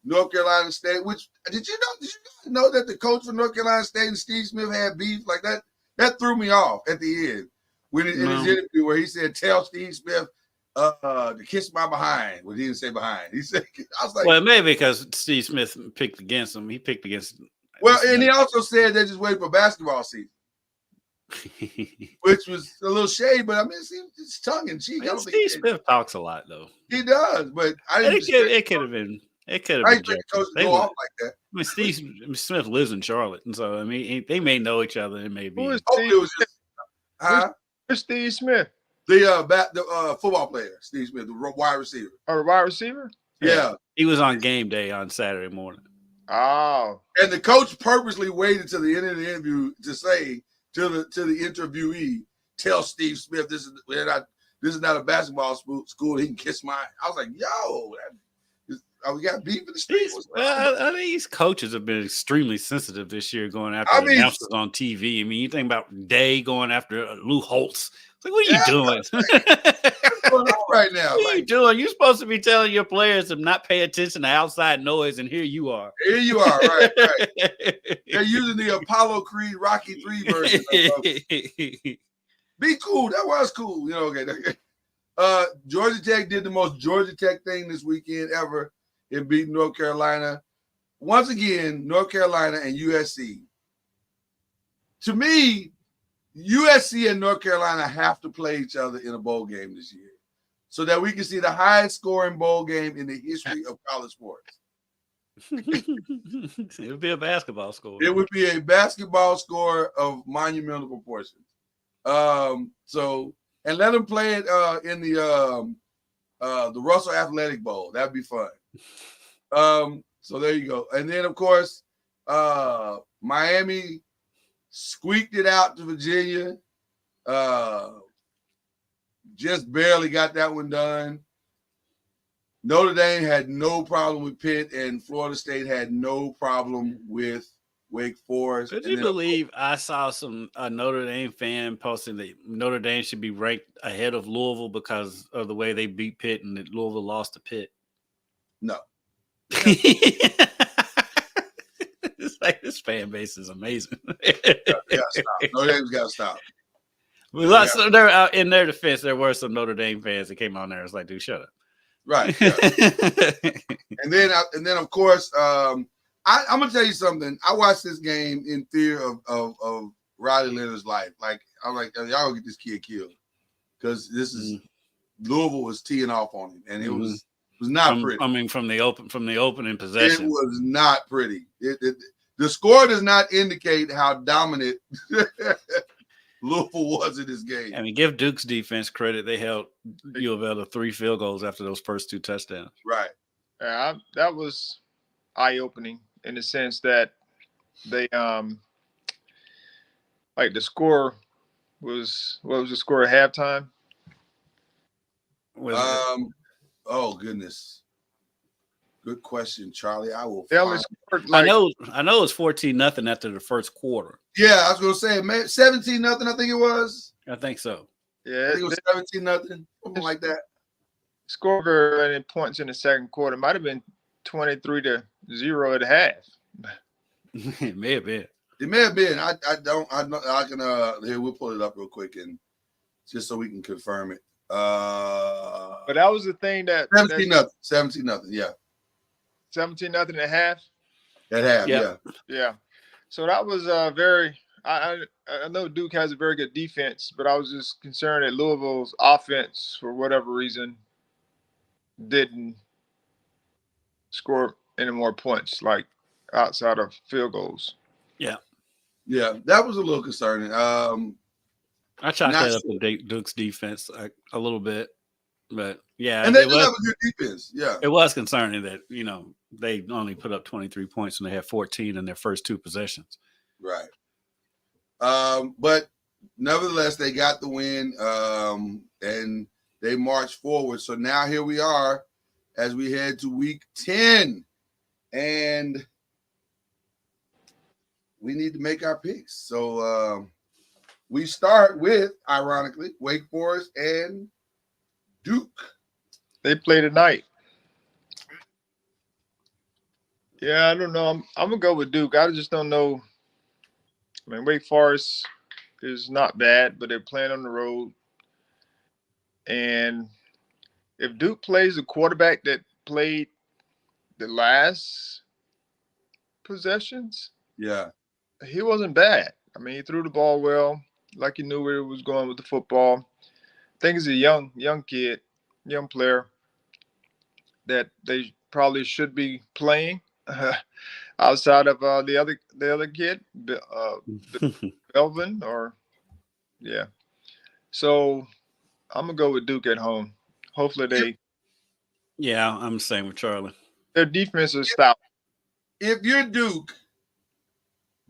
North Carolina State. Which did you know that the coach for North Carolina State and Steve Smith had beef like that? That threw me off at the end in his interview where he said, "Tell Steve Smith to kiss my behind." Well, he didn't say behind. He said, "I was like, well, maybe because Steve Smith picked against him. He picked against. Well, and he also said they're just waiting for basketball season, which was a little shade, but I mean, it's tongue in cheek. Steve Smith talks a lot, though. He does, but I didn't. It could have been. It could have been. Coaches go off like that. I mean, Steve Smith lives in Charlotte, and so I mean, they may know each other. It may be. Who is Steve Smith? The football player, Steve Smith, the wide receiver. Oh, the wide receiver? Yeah. He was on game day on Saturday morning. Oh. And the coach purposely waited to the end of the interview to say to the interviewee, "Tell Steve Smith this is not a basketball school. He can kiss my." I was like, "Yo, we got beef in the streets." Well, I think these coaches have been extremely sensitive this year, going after announcers on TV. I mean, you think about Day going after Lou Holtz. It's like, what are you doing? What's going on right now? What are you doing? You're supposed to be telling your players to not pay attention to outside noise, and here you are. Here you are, right. They're using the Apollo Creed Rocky 3 version. Be cool. That was cool. You know, okay. Georgia Tech did the most Georgia Tech thing this weekend ever in beating North Carolina. Once again, North Carolina and USC. To me, USC and North Carolina have to play each other in a bowl game this year so that we can see the highest scoring bowl game in the history of college sports. It would be a basketball score. It would be a basketball score of monumental proportions. So, and let them play it in the Russell Athletic Bowl. That'd be fun. So there you go. And then, of course, Miami squeaked it out to Virginia. Just barely got that one done. Notre Dame had no problem with Pitt, and Florida State had no problem with Wake Forest. Could you believe I saw a Notre Dame fan posting that Notre Dame should be ranked ahead of Louisville because of the way they beat Pitt and that Louisville lost to Pitt? No. It's like this fan base is amazing. Stop. Notre Dame's got to stop. Well, so in their defense, there were some Notre Dame fans that came on there. It's like, dude, shut up. Right. Yeah. and then of course, I'm gonna tell you something. I watched this game in fear of Riley Leonard's life. Like, I'm like, y'all gonna get this kid killed because this is Louisville was teeing off on him, and it was not pretty. I mean, from the opening possession, it was not pretty. The score does not indicate how dominant Louisville was in this game. I mean, give Duke's defense credit. They held U of L to 3 field goals after those first 2 touchdowns. Right. Yeah, that was eye-opening in the sense that they like the score was, what was the score at halftime? Oh goodness. Good question, Charlie. I will. I know it's 14-0 after the first quarter. Yeah, I was gonna say 17-0. I think it was. I think so. Yeah, I think it was 17-0, something like that. Score very many points in the second quarter. Might have been 23-0 at half. It may have been. It may have been. I can here, we'll pull it up real quick and just so we can confirm it. But that was the thing that 17-0. 17-0. Yeah. 17-0 at half. At half. Yep. Yeah. Yeah. So that was very. I know Duke has a very good defense, but I was just concerned that Louisville's offense, for whatever reason, didn't score any more points, like outside of field goals. Yeah. Yeah, that was a little concerning. I chalked that up to Duke's defense a little bit. But yeah, And they do have a good defense. Yeah. it was concerning that, they only put up 23 points and they had 14 in their first 2 possessions. Right. But nevertheless, they got the win, and they marched forward. So now here we are as we head to week 10, and we need to make our picks. So we start with, ironically, Wake Forest and Duke. They play tonight. Yeah, I don't know. I'm gonna go with Duke. I just don't know. I mean, Wake Forest is not bad, but they're playing on the road. And if Duke plays the quarterback that played the last possessions, Yeah. he wasn't bad. I mean, he threw the ball well, like he knew where it was going with the football. I think he's a young kid, young player that they probably should be playing outside of the other kid, Belvin, or yeah. So I'm gonna go with Duke at home. Hopefully they. Yeah, I'm the same with Charlie. Their defense is stout. If you're Duke,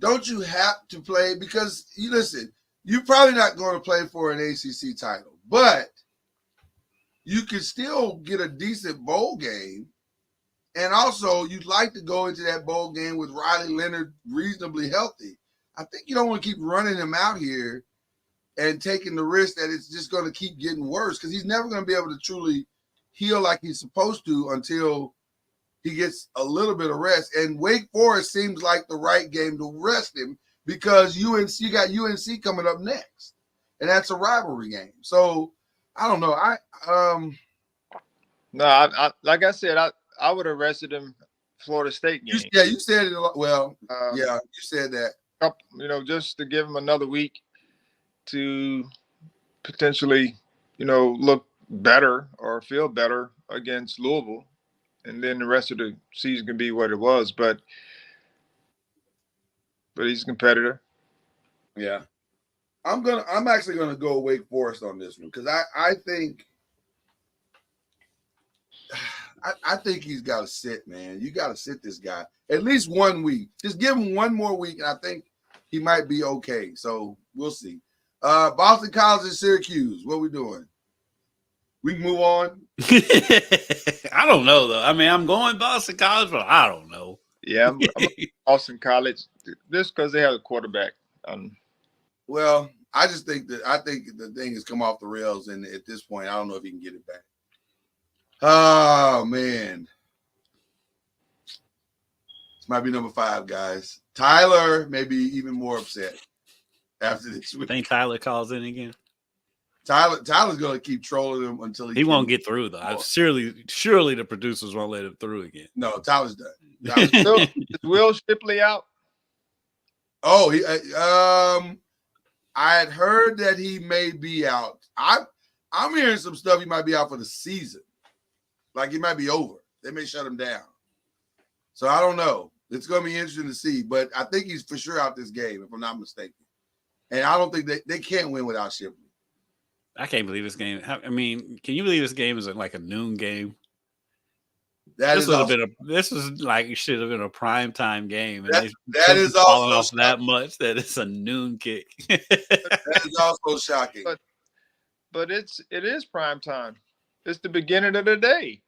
don't you have to play? Because you're probably not going to play for an ACC title, but you can still get a decent bowl game. And also, you'd like to go into that bowl game with Riley Leonard reasonably healthy. I think you don't want to keep running him out here and taking the risk that it's just going to keep getting worse, because he's never going to be able to truly heal like he's supposed to until he gets a little bit of rest. And Wake Forest seems like the right game to rest him, because you got UNC coming up next, and that's a rivalry game. So I don't know. I like I said, I would have rested him Florida State game. You said it a lot. Well, yeah, you said that. Just to give him another week to potentially, look better or feel better against Louisville, and then the rest of the season can be what it was. But he's a competitor. Yeah, I'm actually gonna go Wake Forest on this one, because I think he's got to sit, man. You got to sit this guy at least 1 week. Just give him one more week, and I think he might be okay. So we'll see. Boston College and Syracuse. What we doing? We can move on. I don't know, though. I mean, I'm going Boston College, but I don't know. Yeah, I'm Boston College just because they have a quarterback. Well, I think the thing has come off the rails, and at this point, I don't know if he can get it back. Oh, man. This might be number 5, guys. Tyler may be even more upset after this week. Think Tyler calls in again? Tyler's going to keep trolling him until he won't get through, though. Surely the producers won't let him through again. No, Tyler's done. Is Will Shipley out? Oh, I had heard that he may be out. I'm hearing some stuff he might be out for the season. Like, it might be over. They may shut him down. So I don't know. It's going to be interesting to see. But I think he's for sure out this game, if I'm not mistaken. And I don't think they can't win without Shipley. I can't believe this game. I mean, can you believe this game is like a noon game? This was like it should have been a primetime game. And that is falling also off that much that it's a noon kick. That is also shocking. But it is primetime. It's the beginning of the day.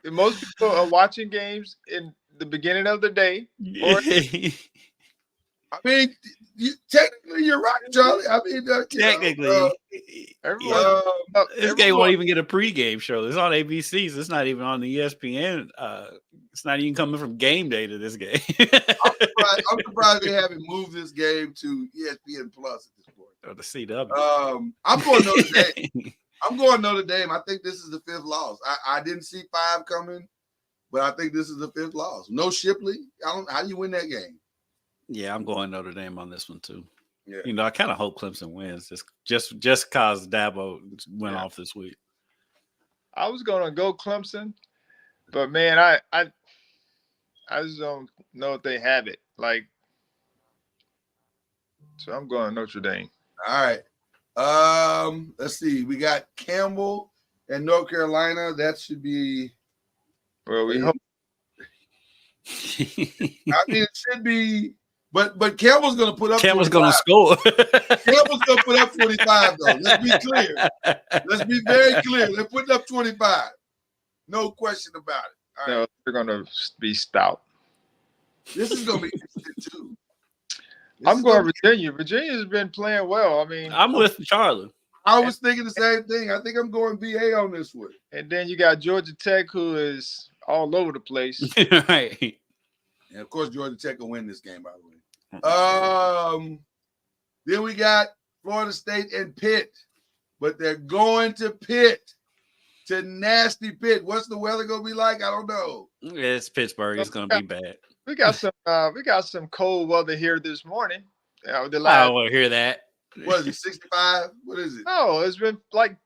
Most people are watching games in the beginning of the day. I mean, technically, you're right, Charlie. I mean, technically, this game won't even get a pregame show. It's on ABC. So it's not even on the ESPN. It's not even coming from game day to this game. I'm surprised they haven't moved this game to ESPN Plus at this point. Or the CW. I'm going Notre Dame. Notre Dame. I think this is the 5th loss. I didn't see 5 coming, but I think this is the 5th loss. No Shipley. How do you win that game? Yeah, I'm going Notre Dame on this one too. Yeah. I kind of hope Clemson wins just because Dabo went off this week. I was gonna go Clemson, but man, I just don't know if they have it. Like, So I'm going Notre Dame. All right. Let's see. We got Campbell and North Carolina. That should be. Well, we hope. I mean, it should be. But Campbell's going to put up. Campbell's going to score. Campbell's going to put up 25, though. Let's be clear. Let's be very clear. They're putting up 25. No question about it. All right. No, they're going to be stout. This is going to be interesting, too. I'm going Virginia. Virginia's been playing well. I mean, I'm with Charlie. I was thinking the same thing. I think I'm going VA on this one. And then you got Georgia Tech, who is all over the place. Right. And of course, Georgia Tech will win this game, by the way. Then we got Florida State and Pitt, but they're going to Pitt, to nasty Pitt. What's the weather going to be like? I don't know. It's Pittsburgh. It's going to be bad. We got some cold weather here this morning. I want to hear that. What is it, 65? What is it? Oh, it's been like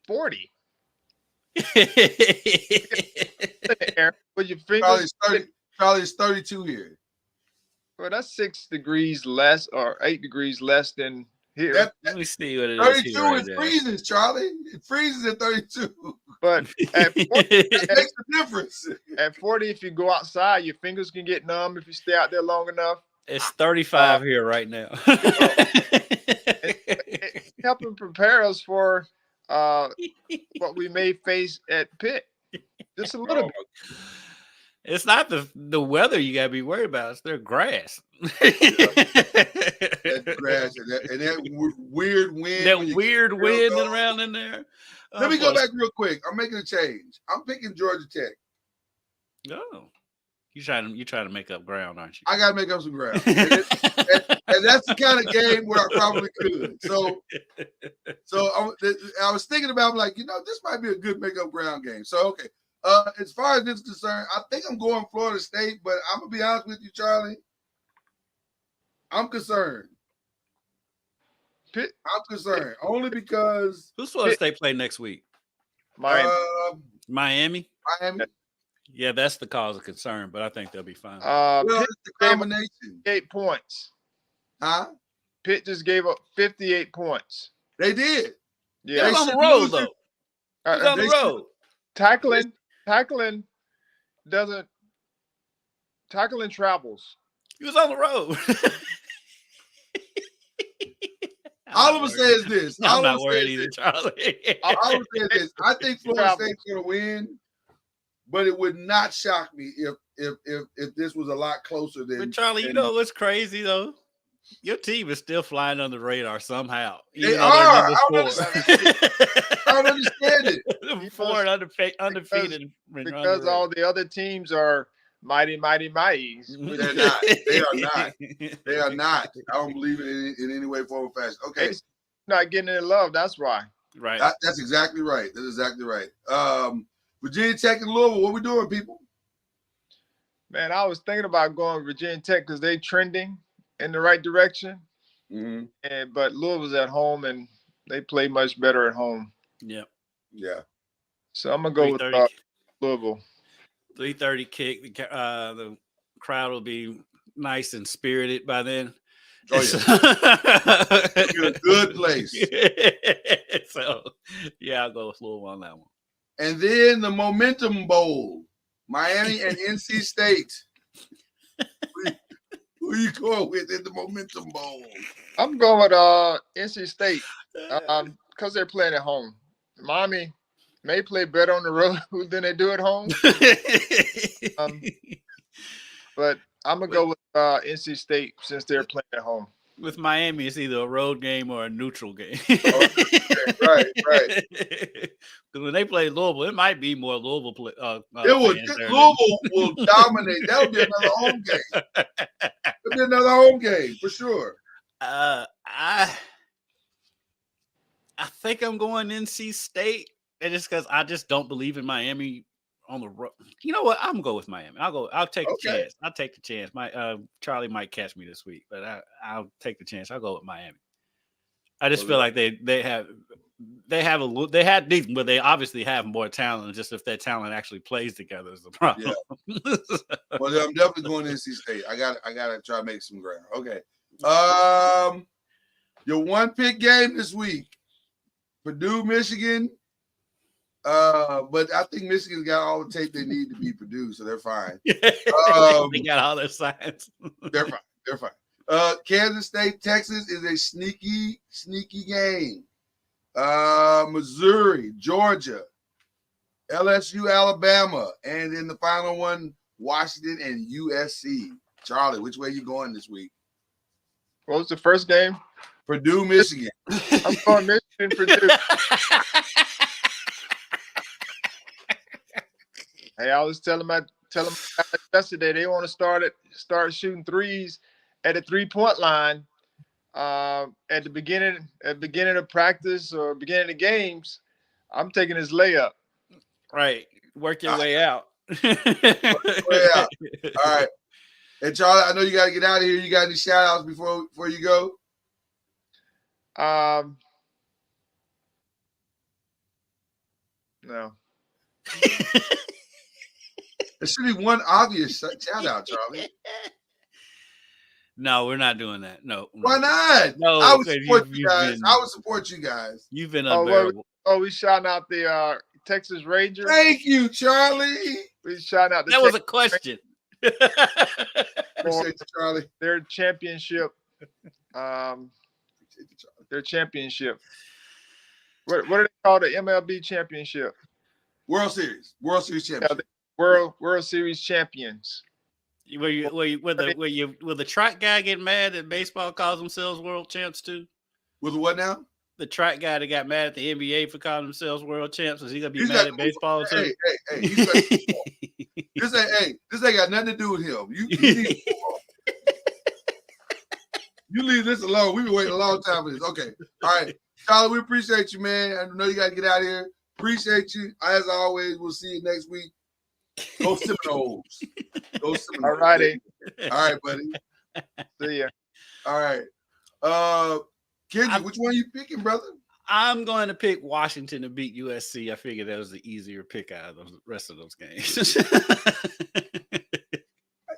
40. With your fingers. Probably it's 32 here. Well, that's 6 degrees less or 8 degrees less than here. Let me see what it is. 32 is freezing, Charlie. It freezes at 32. But at 40, it makes a difference. At 40, if you go outside, your fingers can get numb if you stay out there long enough. It's 35 here right now. It's helping prepare us for what we may face at Pitt. Just a little bit. It's not the weather you gotta be worried about. It's their grass. That grass and that weird wind. That weird wind around in there. Let me go back real quick. I'm making a change. I'm picking Georgia Tech. No. You trying to make up ground, aren't you? I gotta make up some ground. and that's the kind of game where I probably could. So I was thinking about, like, this might be a good make up ground game. So okay. As far as this is concerned, I think I'm going Florida State, but I'm gonna be honest with you, Charlie. I'm concerned. Pitt. I'm concerned only because who's Florida State play next week? Miami. Yeah, that's the cause of concern, but I think they'll be fine. It's the combination. 8 points. Huh? Pitt just gave up 58 points. They did. Yeah, they was on the road though. It was on the road. Tackling travels. He was on the road. All I'm gonna say is this. I'm not worried either, Charlie. All I'm gonna say is this. I think Florida State's gonna win, but it would not shock me if this was a lot closer than. But Charlie, you know what's crazy though? Your team is still flying under the radar somehow. They are. I don't understand it. 4 undefeated because all the other teams are mighty. They're not. They are not. They are not. I don't believe it in any way, form, or fashion. Okay. It's not getting any love. That's why. Right. That's exactly right. That's exactly right. Virginia Tech and Louisville. What we doing, people? Man, I was thinking about going Virginia Tech because they trending in the right direction. Mm-hmm. But Louisville's at home and they play much better at home. Yeah. Yeah. So I'm gonna go with Louisville. 3:30 kick. The crowd will be nice and spirited by then. Oh yeah. You're in a good place. So yeah, I'll go with Louisville on that one. And then the Momentum Bowl, Miami and NC State. Who you going with in the Momentum Bowl? I'm going with NC State because they're playing at home. Miami may play better on the road than they do at home. But I'm going to go with NC State since they're playing at home. With Miami, it's either a road game or a neutral game. Right. Because when they play Louisville, it might be more Louisville play. Louisville will dominate. That would be another home game. It'll be another home game for sure. I think I'm going NC State, and it's because I just don't believe in Miami on the road. You know what? I'm gonna go with Miami. I'll take the chance. I'll take the chance. My Charlie might catch me this week, but I'll take the chance. I'll go with Miami. I just feel like they obviously have more talent. Just if their talent actually plays together is the problem. Yeah. Well, I'm definitely going to NC State. I got to try to make some ground. Okay. Your one pick game this week, Purdue, Michigan. But I think Michigan's got all the tape they need to beat Purdue, so they're fine. They got all their signs. They're fine. They're fine. Kansas State, Texas is a sneaky game. Missouri, Georgia, LSU, Alabama, and in the final one, Washington and USC. Charlie, which way you going this week? What was the first game? Purdue, Michigan. I'm going Michigan, Purdue. Hey, I was telling my yesterday they want to start shooting threes at the 3-point line at the beginning of practice or beginning of games. I'm taking his layup. Right, work your way out. All right. And Charlie, I know you got to get out of here. You got any shout outs before you go? No. There should be one obvious shout out, Charlie. No, we're not doing that. No. Why not? No, I would support you guys. I would support you guys. You've been unbearable. We shouting out the Texas Rangers. Thank you, Charlie. We shouting out the That was a question. Appreciate you, Charlie. Their championship. Their championship. What do they call the MLB championship? World Series championship. Yeah, World Series champions. Will the track guy get mad that baseball calls themselves world champs too? With what now? The track guy that got mad at the NBA for calling themselves world champs, is he gonna be mad at baseball too? Hey, this ain't got nothing to do with him. You leave this alone. We've been waiting a long time for this. Okay. All right. Charlie, we appreciate you, man. I know you got to get out of here. Appreciate you. As always, we'll see you next week. Go Seminoles. Go Seminoles. All righty. All right, buddy. See ya. All right. Kendrick, which one are you picking, brother? I'm going to pick Washington to beat USC. I figured that was the easier pick out of the rest of those games.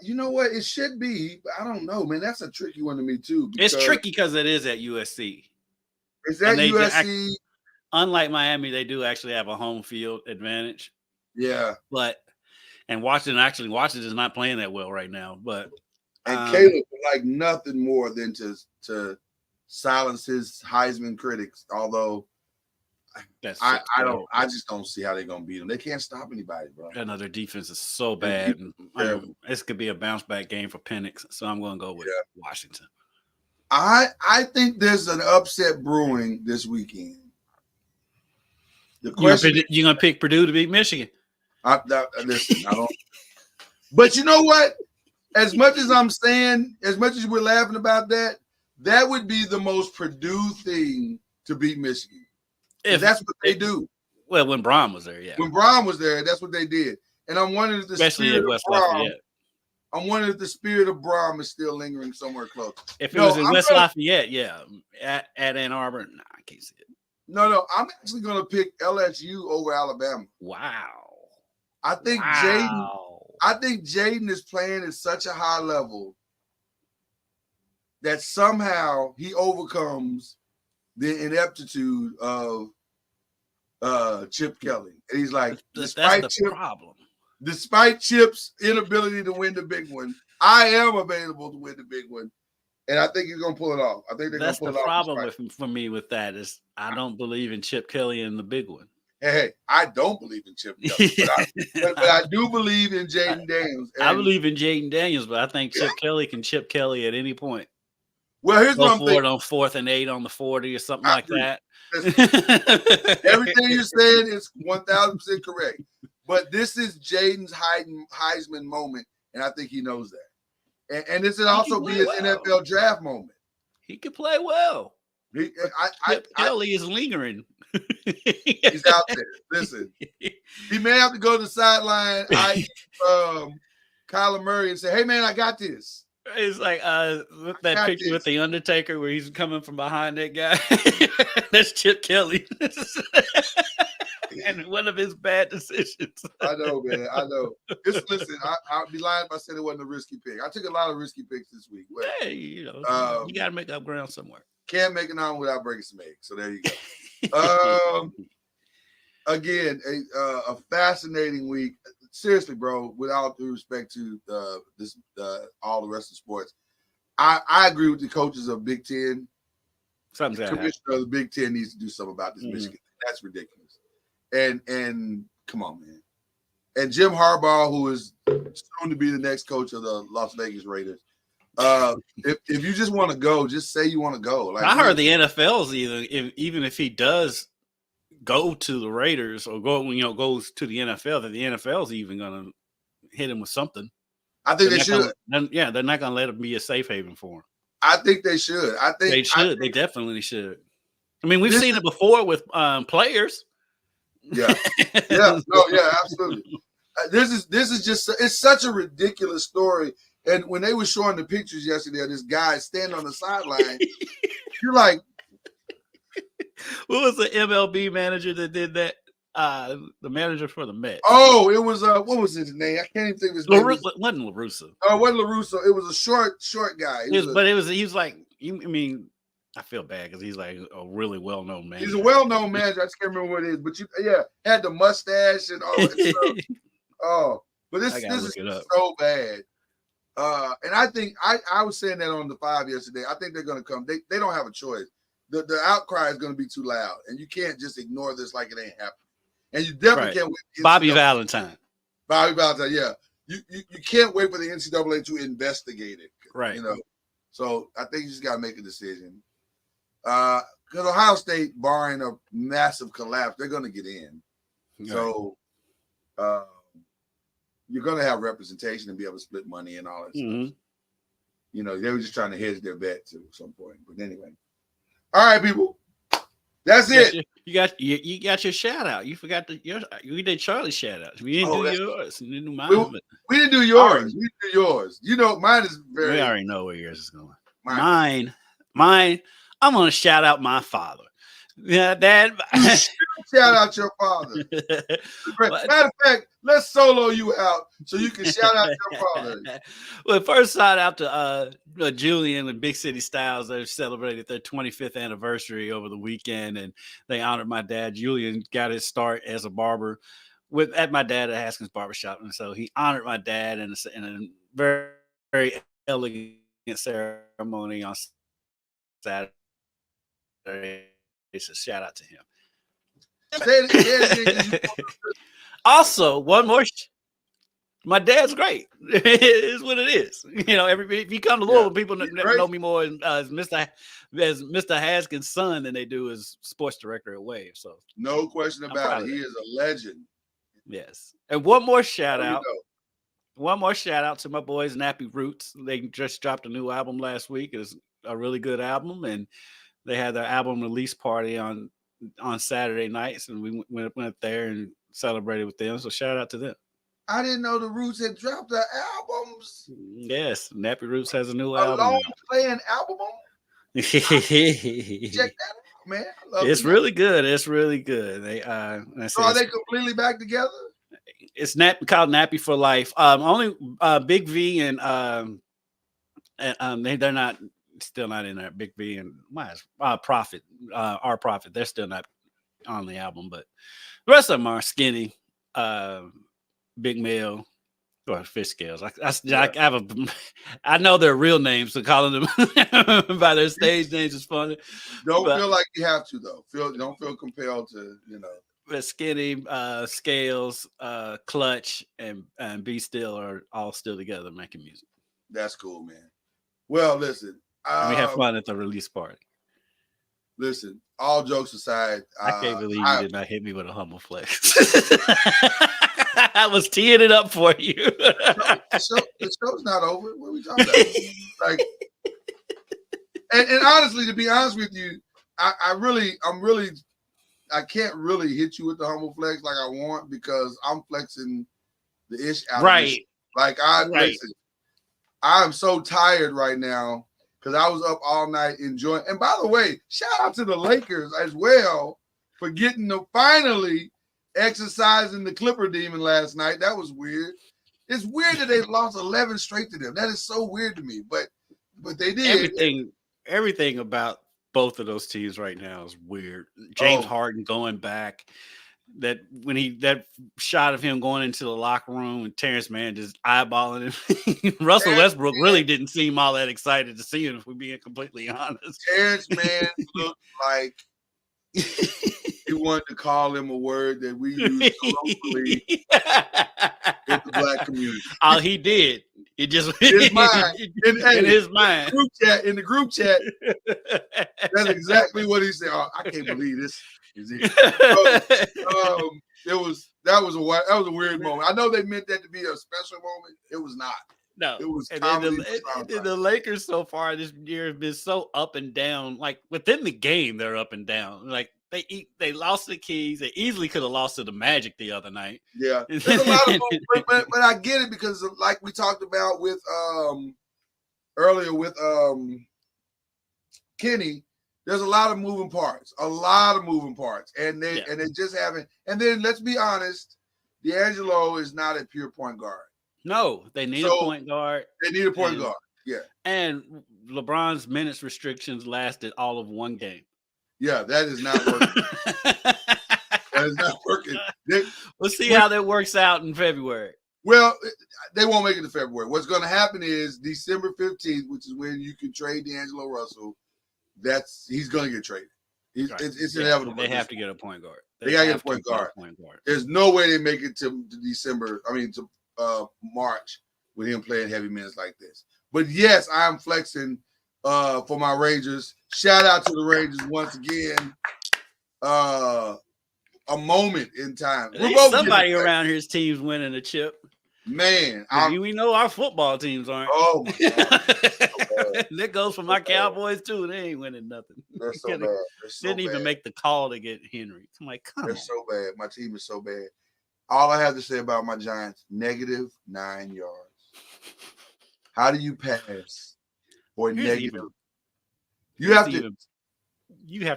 You know what? It should be, but I don't know, man. That's a tricky one to me, too. It's tricky because it is at USC. Is that USC? Unlike Miami, they do actually have a home field advantage. Yeah. And Washington's not playing that well right now. But Caleb would like nothing more than to silence his Heisman critics, although I just don't see how they're gonna beat them. They can't stop anybody, bro. I know their defense is so bad. This could be a bounce back game for Penix, so I'm gonna go with Washington. I think there's an upset brewing this weekend. The question you're gonna pick Purdue to beat Michigan. Listen, I don't. But you know what? As much as I'm saying, as much as we're laughing about that, that would be the most Purdue thing to beat Michigan. That's what they do. Well, when Braun was there, yeah. When Braun was there, that's what they did. And I'm wondering if the especially at West Lafayette. I'm wondering if the spirit of Braun is still lingering somewhere close. If it was in West Lafayette, yeah. At Ann Arbor, nah, I can't see it. No, I'm actually going to pick LSU over Alabama. Wow. I think Jaden is playing at such a high level that somehow he overcomes the ineptitude of Chip Kelly. And he's like, despite Chip's inability to win the big one, I am available to win the big one. And I think he's going to pull it off. I think they're going to pull it off. That's the problem for me with that is I don't believe in Chip Kelly in the big one. Hey, I don't believe in Chip Kelly, but I do believe in Jaden Daniels. I believe in Jaden Daniels, but I think Chip Kelly can Chip Kelly at any point. Well, here's what I'm thinking. On 4th and 8 on the 40 or something like that. Everything you're saying is 1,000% correct. But this is Jaden's Heisman moment, and I think he knows that. And this would also be his NFL draft moment. He could play well. Chip Kelly is lingering. He's out there. Listen, he may have to go to the sideline, Kyler Murray, and say, "Hey, man, I got this." It's like that picture with the Undertaker where he's coming from behind that guy. That's Chip Kelly. and one of his bad decisions. I know, man. I know. Listen, I'd be lying if I said it wasn't a risky pick. I took a lot of risky picks this week. But, Hey, you got to make up ground somewhere. Can't make an omelet without breaking some eggs. So there you go. Again, a fascinating week. Seriously, bro, with all due respect to all the rest of sports, I agree with the coaches of Big Ten. The commissioner of the Big Ten needs to do something about this Michigan. That's ridiculous. And come on, man. And Jim Harbaugh, who is soon to be the next coach of the Las Vegas Raiders. If you just want to go, just say you want to go. Like, I heard the NFL's even if he does go to the Raiders or goes to the NFL, that the NFL's even going to hit him with something. I think they should. They're not going to let him be a safe haven for him. I think they should. They should. They definitely should. I mean, we've seen it before with players. Yeah. Yeah, absolutely. This is just, it's such a ridiculous story. And when they were showing the pictures yesterday of this guy standing on the sideline, you're like, what was the MLB manager that did that? The manager for the Mets. Oh, it was what was his name? I can't even think of his name. Wasn't LaRusso. Oh, it wasn't LaRusso. It was a short guy. He was like, I mean, I feel bad because he's like a really well-known manager. He's a well-known manager. I just can't remember what it is, but had the mustache and all that stuff. Oh, but this is so bad. And I think I was saying that on the 5 yesterday. I think they're going to come. They don't have a choice. The outcry is going to be too loud, and you can't just ignore this like it ain't happening. And you definitely can't wait. Bobby Valentine, yeah. You can't wait for the NCAA to investigate it, right? So I think you just got to make a decision. Because Ohio State, barring a massive collapse, they're going to get in. Right. So you're going to have representation and be able to split money and all that stuff. They were just trying to hedge their bet to some point. But anyway, all right, people. That's it. You got your shout out. You forgot you did Charlie's shout out. We didn't do yours. You didn't do mine. We didn't do yours. We did yours. Mine is very. We already know where yours is going. Mine. I'm gonna shout out my father. Yeah, Dad. Shout out your father. Matter of fact, let's solo you out so you can shout out your father. Well, first shout out to Julian and Big City Styles. They celebrated their 25th anniversary over the weekend, and they honored my dad. Julian got his start as a barber at my dad at Haskins Barbershop, and so he honored my dad in a very, very elegant ceremony on Saturday. It's a shout out to him. Also, one more. My dad's great. It is what it is. If you come to Louisville, people know me more as Mr. Haskins' son than they do as sports director at Wave. So no question about it. He is a legend. Yes. And one more shout out. One more shout out to my boys Nappy Roots. They just dropped a new album last week. It's a really good album, and they had their album release party on Saturday nights, and we went there and celebrated with them. So shout out to them. I didn't know the Roots had dropped their albums. Yes, Nappy Roots has a new album. Long playing album. Check that out, man. It's really good. It's really good. So are they completely back together? It's called Nappy for Life. Only Big V and they're not. Still not in there. Big V and Prophet, our Prophet. They're still not on the album, but the rest of them are Skinny, Big Male, or Fish Scales. I know their real names, so calling them by their stage names is funny. Don't feel like you have to though. Don't feel compelled to. But Skinny, Scales, Clutch, and Be Still are all still together making music. That's cool, man. Well, listen. We have fun at the release party. Listen, all jokes aside, I can't believe you did not hit me with a humble flex. I was teeing it up for you. The show's not over. What are we talking about? And honestly, to be honest with you, I can't really hit you with the humble flex like I want because I'm flexing the ish out. Right. Listen, I'm so tired right now. Because I was up all night enjoying. And by the way, shout out to the Lakers as well for getting to finally exercising the Clipper demon last night. That was weird. It's weird that they lost 11 straight to them. That is so weird to me. But they did. Everything about both of those teams right now is weird. James Oh. Harden going back. That shot of him going into the locker room and Terrence Mann just eyeballing him. Russell Westbrook really didn't seem all that excited to see him, if we're being completely honest. Terrence Mann looked like he wanted to call him a word that we use colloquially with the black community. Oh, he did. It just his mind. In his mind. In the group chat, that's exactly what he said. Oh, I can't believe this. That was a weird moment. I know they meant that to be a special moment. It was not. No, it was. And the Lakers so far this year have been so up and down. Like within the game, they're up and down. Like they lost the keys. They easily could have lost to the Magic the other night. Yeah, there's a lot of but I get it because like we talked about with earlier with Kenny. There's a lot of moving parts, and they just haven't. And then let's be honest, D'Angelo is not a pure point guard. No, they need a point guard. They need a point guard. Yeah, and LeBron's minutes restrictions lasted all of one game. Yeah, that is not working. That is not working. We'll see how that works out in February. Well, they won't make it to February. What's going to happen is December 15th, which is when you can trade D'Angelo Russell. He's going to get traded. It's inevitable. They have to get a point guard. They got to get a point guard. There's no way they make it to December. I mean, to March with him playing heavy minutes like this. But yes, I'm flexing for my Rangers. Shout out to the Rangers once again. A moment in time. Somebody around here's teams winning a chip. Man, we know our football teams aren't. Oh my God. That goes for my Cowboys too. They ain't winning nothing. They're so bad. Didn't even make the call to get Henry. I'm like, come on. They're so bad. My team is so bad. All I have to say about my Giants: -9 yards. How do you pass or negative? You have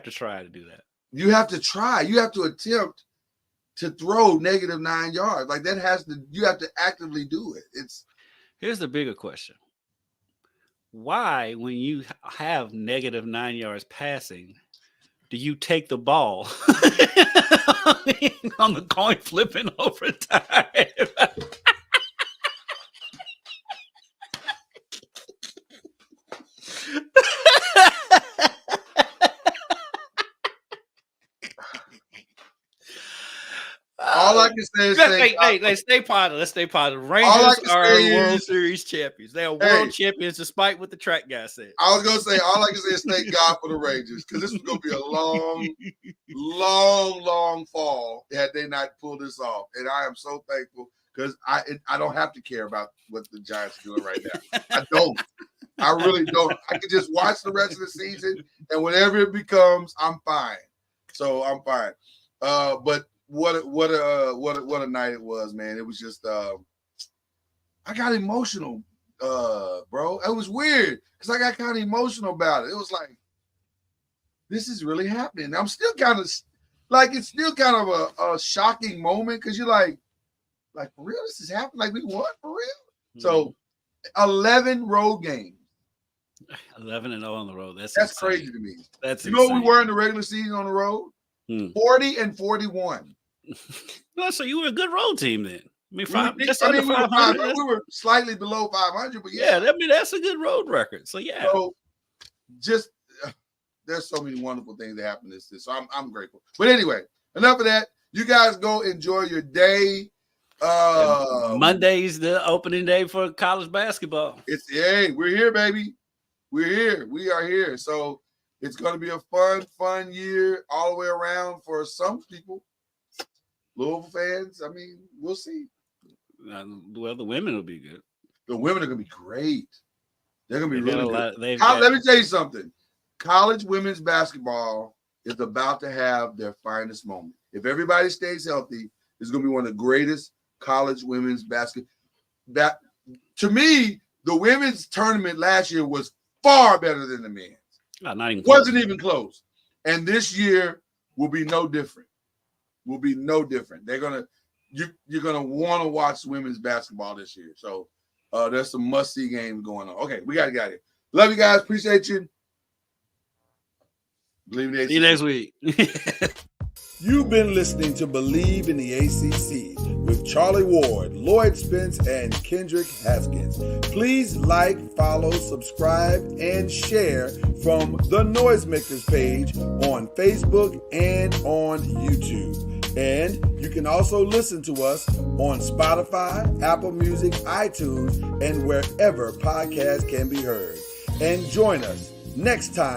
to try to do that. You have to try. You have to attempt to throw -9 yards. Like you have to actively do it. Here's the bigger question. Why, when you have -9 yards passing, do you take the ball on the coin flip in overtime? All I can say is let's stay positive. Let's stay positive. Rangers are World Series champions. They are world champions, despite what the track guy said. I was gonna say all I can say is thank God for the Rangers, because this was gonna be a long fall had they not pulled this off. And I am so thankful because I don't have to care about what the Giants are doing right now. I don't. I really don't. I can just watch the rest of the season, and whatever it becomes, I'm fine. So I'm fine. But what a night it was, man. It was just I got emotional, bro. It was weird because I got kind of emotional about it. It was like, this is really happening. I'm still kind of like, it's still kind of a shocking moment because you're like for real, this is happening. Like, we won for real. So 11 road games. 11-0 on the road. That's crazy to me. That's know what we were in the regular season on the road? 40-41. Well, so you were a good road team then. I mean, we were slightly below 500, but yeah. I mean, that's a good road record. So yeah. So just there's so many wonderful things that happened this. So I'm grateful. But anyway, enough of that. You guys go enjoy your day. Monday's the opening day for college basketball. We're here, baby. We're here. We are here. So it's going to be a fun year all the way around for some people. Louisville fans, I mean, we'll see. Well, the women will be good. The women are going to be great. They're going to be really good. Let me tell you something. College women's basketball is about to have their finest moment. If everybody stays healthy, it's going to be one of the greatest college women's basketball. That, to me, the women's tournament last year was far better than the men's. Not even close. Wasn't even close. And this year will be no different. will be no different. You're gonna want to watch women's basketball this year. So there's some must-see games going on. Okay, we gotta get out of here. Love you guys. Appreciate you. Believe in the ACC. See you next week. You've been listening to Believe in the ACC with Charlie Ward, Lloyd Spence, and Kendrick Haskins. Please like, follow, subscribe, and share from the Noisemakers page on Facebook and on YouTube. And you can also listen to us on Spotify, Apple Music, iTunes, and wherever podcasts can be heard. And join us next time.